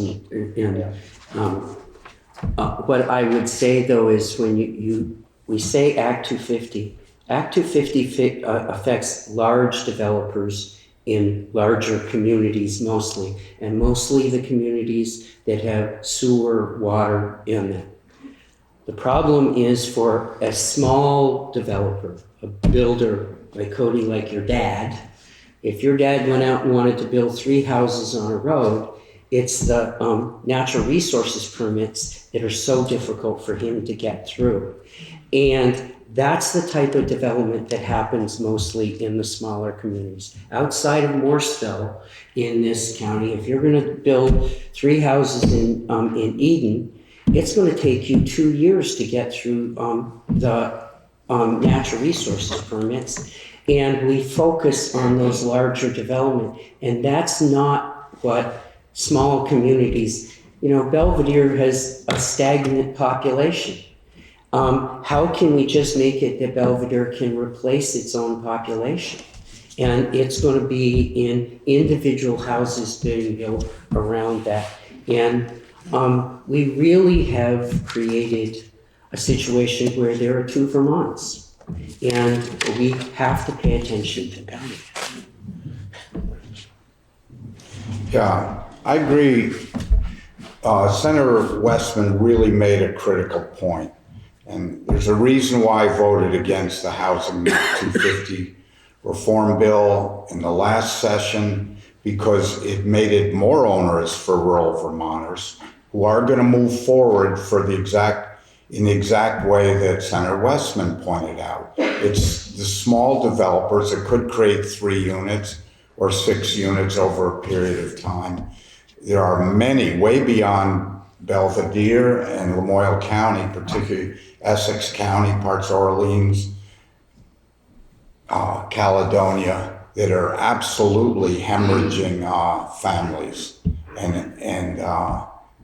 what I would say though is when we say Act 250, Act 250 affects large developers in larger communities mostly, and mostly the communities that have sewer, water in them. The problem is for a small developer, a builder like Cody, like your dad. If your dad went out and wanted to build 3 houses on a road, it's the natural resources permits that are so difficult for him to get through. And that's the type of development that happens mostly in the smaller communities. Outside of Morrisville in this county, if you're going to build 3 houses in Eden, it's going to take you 2 years to get through the natural resources permits. And we focus on those larger development. And that's not what small communities, Belvedere has a stagnant population. How can we just make it that Belvedere can replace its own population? And it's going to be in individual houses being built around that. And we really have created a situation where there are 2 Vermonts. And we have to pay attention to that. Yeah, I agree. Senator Westman really made a critical point. And there's a reason why I voted against the Housing Act 250 reform bill in the last session, because it made it more onerous for rural Vermonters who are going to move forward in the exact way that Senator Westman pointed out. It's the small developers that could create 3 units or 6 units over a period of time. There are many, way beyond Belvedere and Lamoille County, particularly Essex County, parts of Orleans, Caledonia, that are absolutely hemorrhaging families. And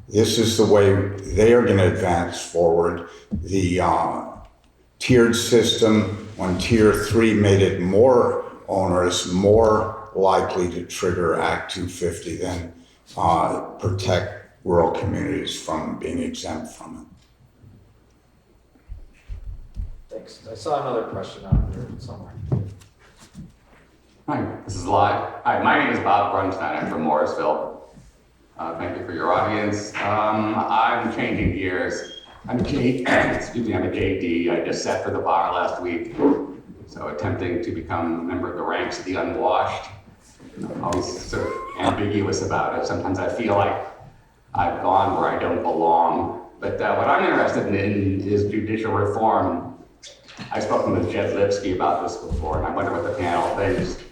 this is the way they are going to advance forward. The tiered system on Tier 3 made it more onerous, more likely to trigger Act 250 than protect rural communities from being exempt from it. Thanks. I saw another question out there somewhere. Hi, this is live. Hi, my name is Bob Brunstein. I'm from Morrisville. Thank you for your audience. I'm changing gears. I'm a JD. I just sat for the bar last week, so attempting to become a member of the ranks of the unwashed. I'm always sort of ambiguous about it. Sometimes I feel like I've gone where I don't belong. But what I'm interested in is judicial reform. I've spoken with Jed Lipsky about this before, and I wonder what the panel thinks.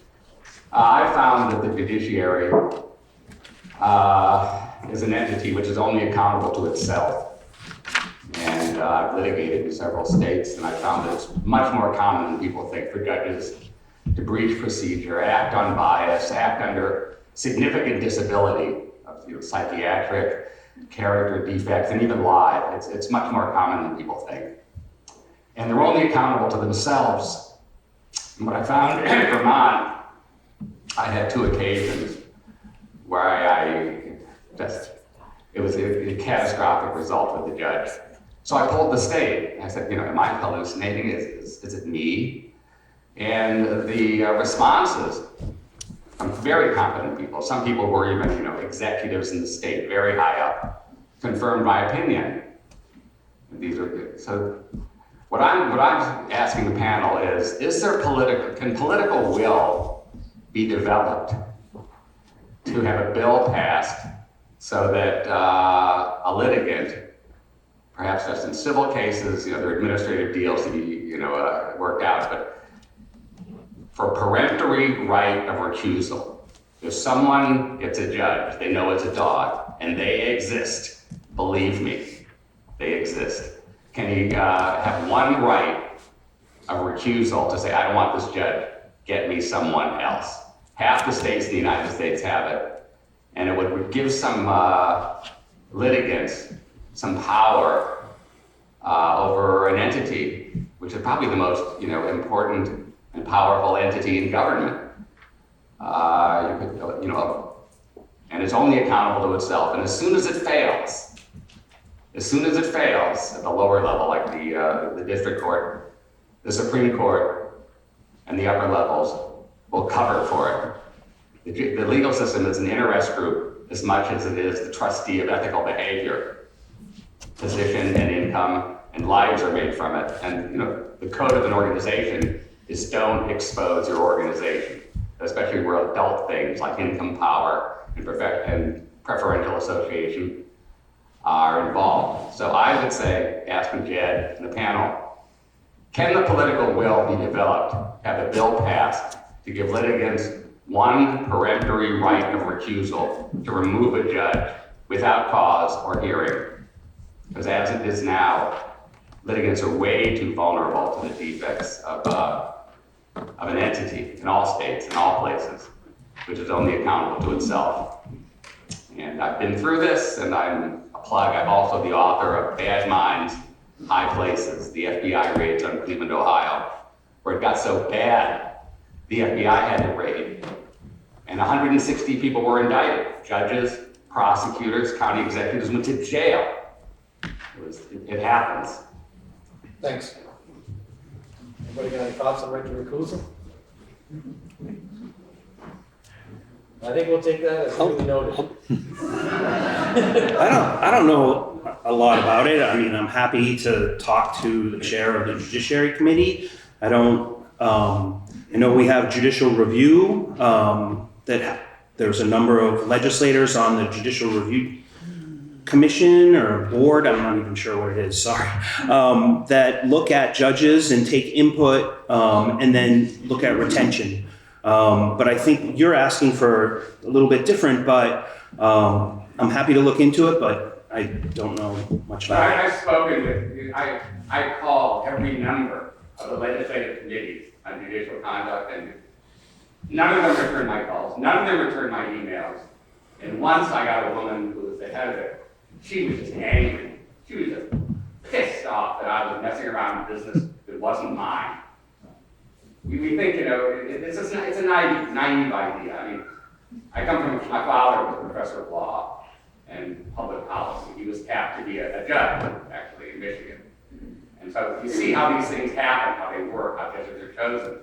I found that the judiciary is an entity which is only accountable to itself. And I've litigated in several states, and I found that it's much more common than people think for judges to breach procedure, act on bias, act under significant disability, psychiatric, character defects, and even lie. It's much more common than people think. and they're only accountable to themselves. And what I found in Vermont, I had 2 occasions where it was a catastrophic result with the judge. So I polled the state. I said, am I hallucinating? Is it me? And the responses from very competent people, some people were even, executives in the state, very high up, confirmed my opinion. These are good. So what I'm asking the panel is there can political will be developed to have a bill passed so that a litigant, perhaps just in civil cases, there are administrative deals to be, worked out, but for peremptory right of recusal, if someone gets a judge, they know it's a dog, and they exist, believe me, they exist. Can he have one right of recusal to say, I don't want this judge, get me someone else? Half the states in the United States have it, and it would give some litigants some power over an entity, which is probably the most important and powerful entity in government. And it's only accountable to itself. And as soon as it fails at the lower level, like the district court, the Supreme Court, and the upper levels will cover for it. The legal system is an interest group as much as it is the trustee of ethical behavior. Position and income and lives are made from it. And the code of an organization is don't expose your organization, especially where adult things like income, power, and preferential association are involved. So I would say, asking Jed and the panel, can the political will be developed, have a bill passed to give litigants one peremptory right of recusal to remove a judge without cause or hearing? Because as it is now, litigants are way too vulnerable to the defects of an entity in all states, in all places, which is only accountable to itself. And I've been through this, and I'm a plug. I'm also the author of Bad Minds, High Places, the FBI raids on Cleveland, Ohio, where it got so bad, the FBI had to raid. And 160 people were indicted. Judges, prosecutors, county executives went to jail. It happens. Thanks. Anybody got any thoughts on right to recusal? I think we'll take that as duly noted. I don't know a lot about it. I mean, I'm happy to talk to the chair of the Judiciary Committee. I know we have judicial review, that there's a number of legislators on the Judicial Review Commission or board, I'm not even sure what it is, sorry, that look at judges and take input and then look at retention. But I think you're asking for a little bit different, but I'm happy to look into it, but I don't know much about it. I've spoken with, I call every member of the legislative committees on judicial conduct, and none of them returned my calls, none of them returned my emails. And once I got a woman who was the head of it. She was just angry. She was just pissed off that I was messing around in business that wasn't mine. We think, it's a naive idea. I mean, I come from, my father was a professor of law and public policy. He was tapped to be a judge, actually, in Michigan. And so you see how these things happen, how they work, how judges are chosen.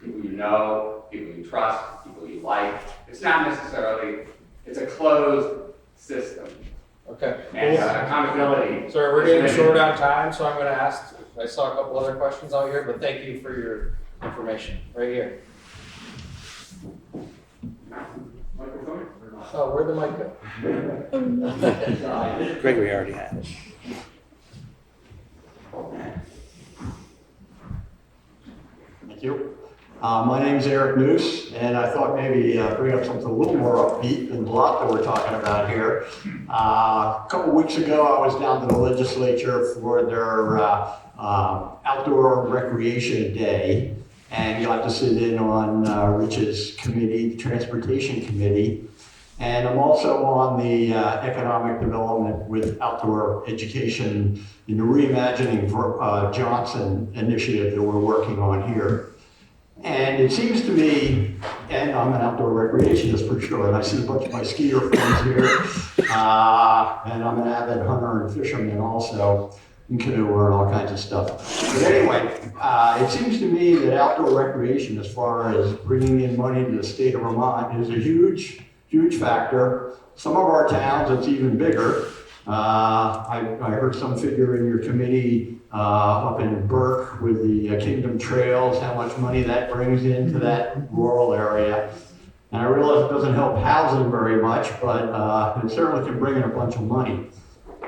People you know, people you trust, people you like. It's not necessarily, it's a closed system. Okay. And accountability. Sorry, we're getting short on time, so I'm going to ask. I saw a couple other questions out here, but thank you for your information. Right here. Oh, where'd the mic go? Gregory already had it. Thank you. My name is Eric Noose, and I thought maybe bring up something a little more upbeat than blunt that we're talking about here. A couple weeks ago, I was down to the legislature for their outdoor recreation day, and got to sit in on Rich's committee, the transportation committee. And I'm also on the economic development with outdoor education in the Reimagining Johnson initiative that we're working on here. And it seems to me, and I'm an outdoor recreationist for sure, and I see a bunch of my skier friends here, and I'm an avid hunter and fisherman also, and canoeer and all kinds of stuff. But anyway, it seems to me that outdoor recreation, as far as bringing in money to the state of Vermont, is a huge factor. Some of our towns, it's even bigger. I heard some figure in your committee up in Burke with the Kingdom Trails, how much money that brings into that rural area. And I realize it doesn't help housing very much, but it certainly can bring in a bunch of money.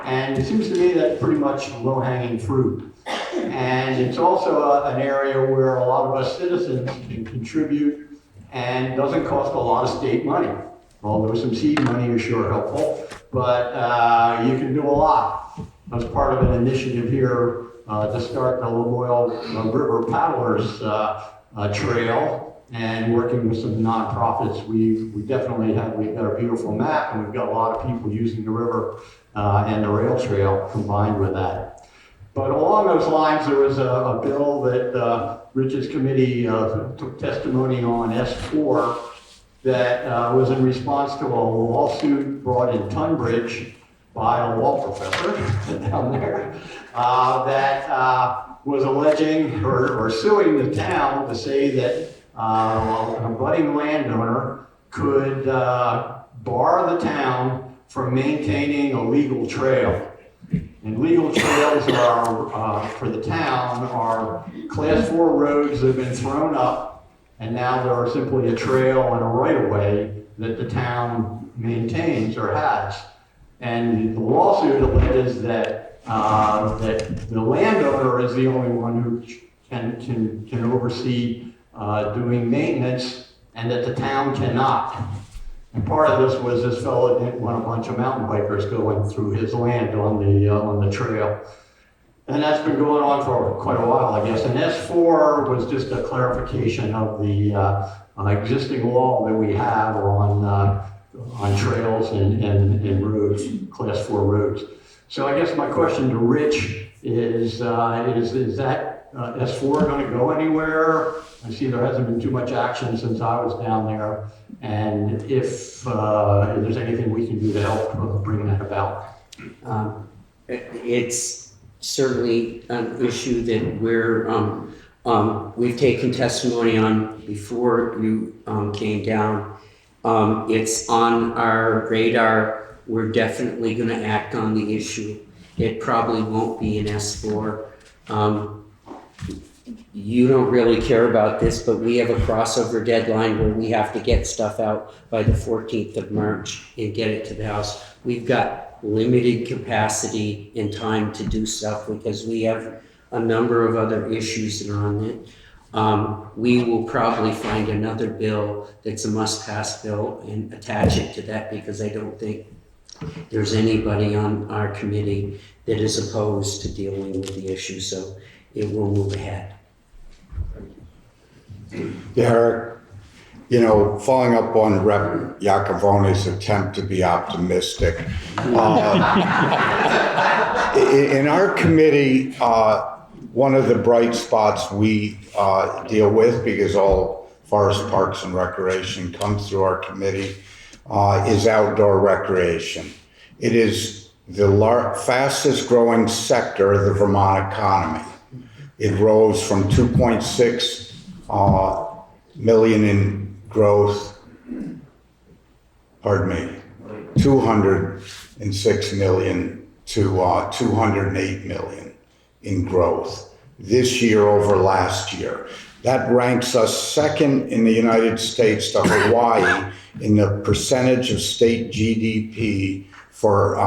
And it seems to me that's pretty much low-hanging fruit. And it's also an area where a lot of us citizens can contribute, and it doesn't cost a lot of state money. Although some seed money is sure helpful, but you can do a lot. As part of an initiative here to start the Lamoille River Paddlers Trail, and working with some nonprofits, we've got a beautiful map, and we've got a lot of people using the river and the rail trail combined with that. But along those lines, there was a bill that Rich's committee took testimony on, S4, that was in response to a lawsuit brought in Tunbridge by a law professor down there that was alleging or suing the town to say that a budding landowner could bar the town from maintaining a legal trail. And legal trails are, for the town, are class 4 roads that have been thrown up, and now there are simply a trail and a right-of-way that the town maintains or has. And the lawsuit alleges that the landowner is the only one who can oversee doing maintenance, and that the town cannot. And part of this was this fellow didn't want a bunch of mountain bikers going through his land on the trail. And that's been going on for quite a while, I guess. And S4 was just a clarification of the existing law that we have on trails and roads, class 4 roads. So I guess my question to Rich is that S4 going to go anywhere? I see there hasn't been too much action since I was down there. And if there's anything we can do to help bring that about. It's certainly an issue that we've taken testimony on before you came down. It's on our radar. We're definitely going to act on the issue. It probably won't be an S4. You don't really care about this, but we have a crossover deadline where we have to get stuff out by the 14th of March and get it to the House. We've got limited capacity and time to do stuff because we have a number of other issues that are on it. We will probably find another bill that's a must-pass bill and attach it to that, because I don't think there's anybody on our committee that is opposed to dealing with the issue, so it will move ahead. Yeah, Eric, following up on Rep. Yacovone's attempt to be optimistic, in our committee, one of the bright spots we deal with, because all forest parks and recreation comes through our committee, is outdoor recreation. It is the fastest growing sector of the Vermont economy. It rose from 2.6 million in growth, 206 million to 208 million in growth this year over last year. That ranks us second in the United States to Hawaii in the percentage of state GDP for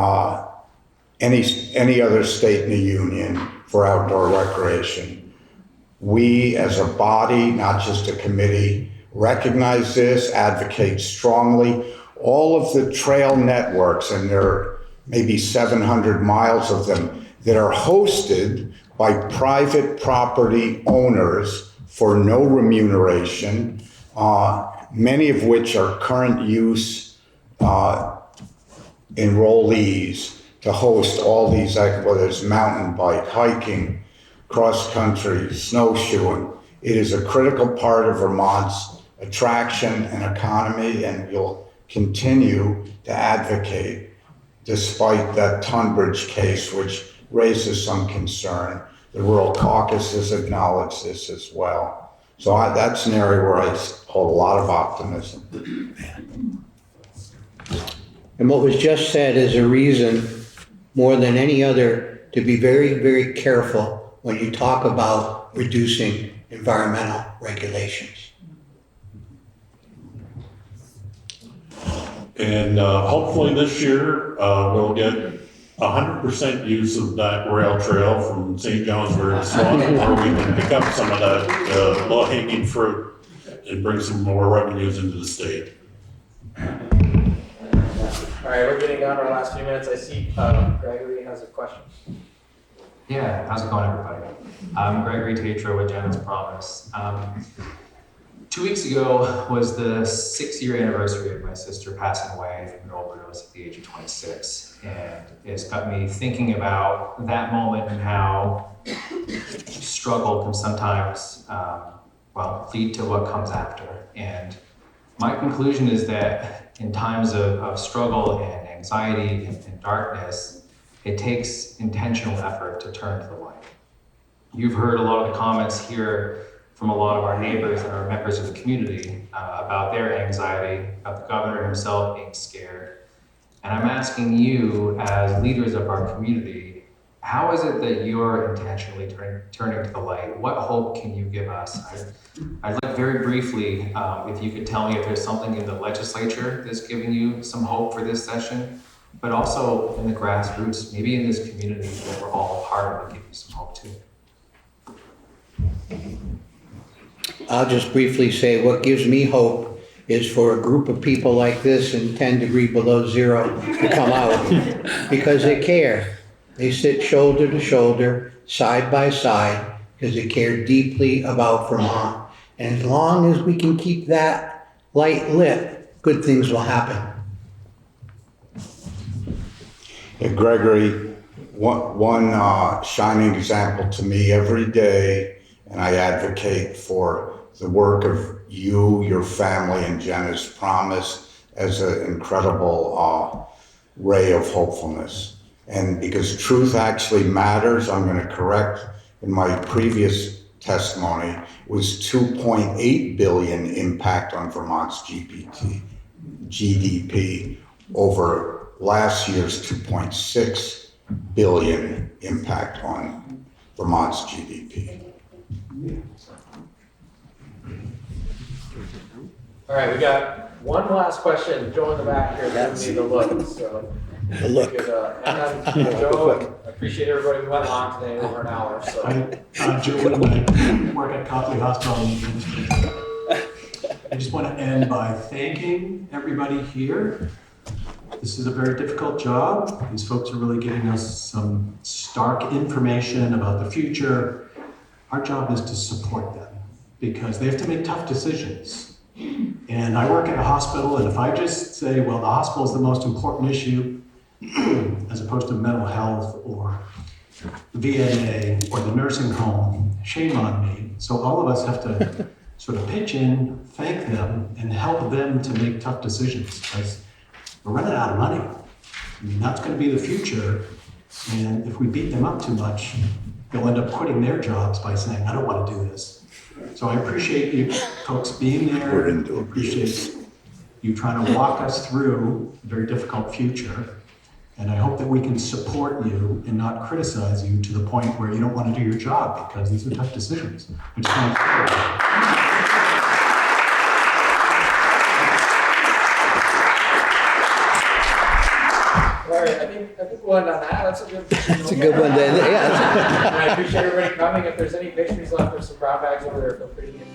any other state in the union for outdoor recreation. We as a body, not just a committee, recognize this, advocate strongly. All of the trail networks, and there are maybe 700 miles of them, that are hosted by private property owners for no remuneration, many of which are current use enrollees to host all these, whether it's mountain bike, hiking, cross-country, snowshoeing. It is a critical part of Vermont's attraction and economy, and we'll continue to advocate despite that Tunbridge case, which raises some concern. The Rural Caucus has acknowledged this as well. So that's an area where I hold a lot of optimism. And what was just said is a reason more than any other to be very, very careful when you talk about reducing environmental regulations. And hopefully this year, we'll get 100% use of that rail trail from St. Johnsbury to Swanton, where we can pick up some of that low-hanging fruit and bring some more revenues into the state. All right, we're getting down to our last few minutes. I see Gregory has a question. Yeah, how's it going, everybody? I'm Gregory Tatro with Jenna's Promise. 2 weeks ago was the 6-year anniversary of my sister passing away from an overdose at the age of 26. And it's got me thinking about that moment and how struggle can sometimes, lead to what comes after. And my conclusion is that in times of struggle and anxiety and darkness, it takes intentional effort to turn to the light. You've heard a lot of the comments here from a lot of our neighbors and our members of the community about their anxiety, about the governor himself being scared. And I'm asking you, as leaders of our community, how is it that you're intentionally turning to the light? What hope can you give us? I'd like very briefly, if you could tell me if there's something in the legislature that's giving you some hope for this session, but also in the grassroots, maybe in this community that we're all a part of, to give you some hope too. I'll just briefly say what gives me hope is for a group of people like this in 10 degrees below zero to come out because they care. They sit shoulder to shoulder, side by side, because they care deeply about Vermont. And as long as we can keep that light lit, good things will happen. Yeah, Gregory, one shining example to me every day, and I advocate for the work of you, your family, and Jenna's Promise as an incredible ray of hopefulness. And because truth actually matters, I'm going to correct in my previous testimony, it was 2.8 billion impact on Vermont's GDP over last year's 2.6 billion impact on Vermont's GDP. All right, we got one last question. Joe in the back here giving me the look. So The look. we could end on Joe. And I appreciate everybody. We went long today, over an hour. So I'm Joe Whitman. I work at Copley Hospital in East Street. I just want to end by thanking everybody here. This is a very difficult job. These folks are really giving us some stark information about the future. Our job is to support them because they have to make tough decisions. And I work at a hospital, and if I just say, well, the hospital is the most important issue, as opposed to mental health or the VNA or the nursing home, shame on me. So all of us have to sort of pitch in, thank them, and help them to make tough decisions because we're running out of money. I mean, that's going to be the future. And if we beat them up too much, they'll end up quitting their jobs by saying, I don't want to do this. So I appreciate you folks being there. I appreciate you trying to walk us through a very difficult future. And I hope that we can support you and not criticize you to the point where you don't want to do your job because these are tough decisions. I just want to all right, I think we'll end on that. That's a good. That's a good one. Then, yeah. I appreciate everybody coming. If there's any pictures left, there's some brown bags over there. Feel free to get them.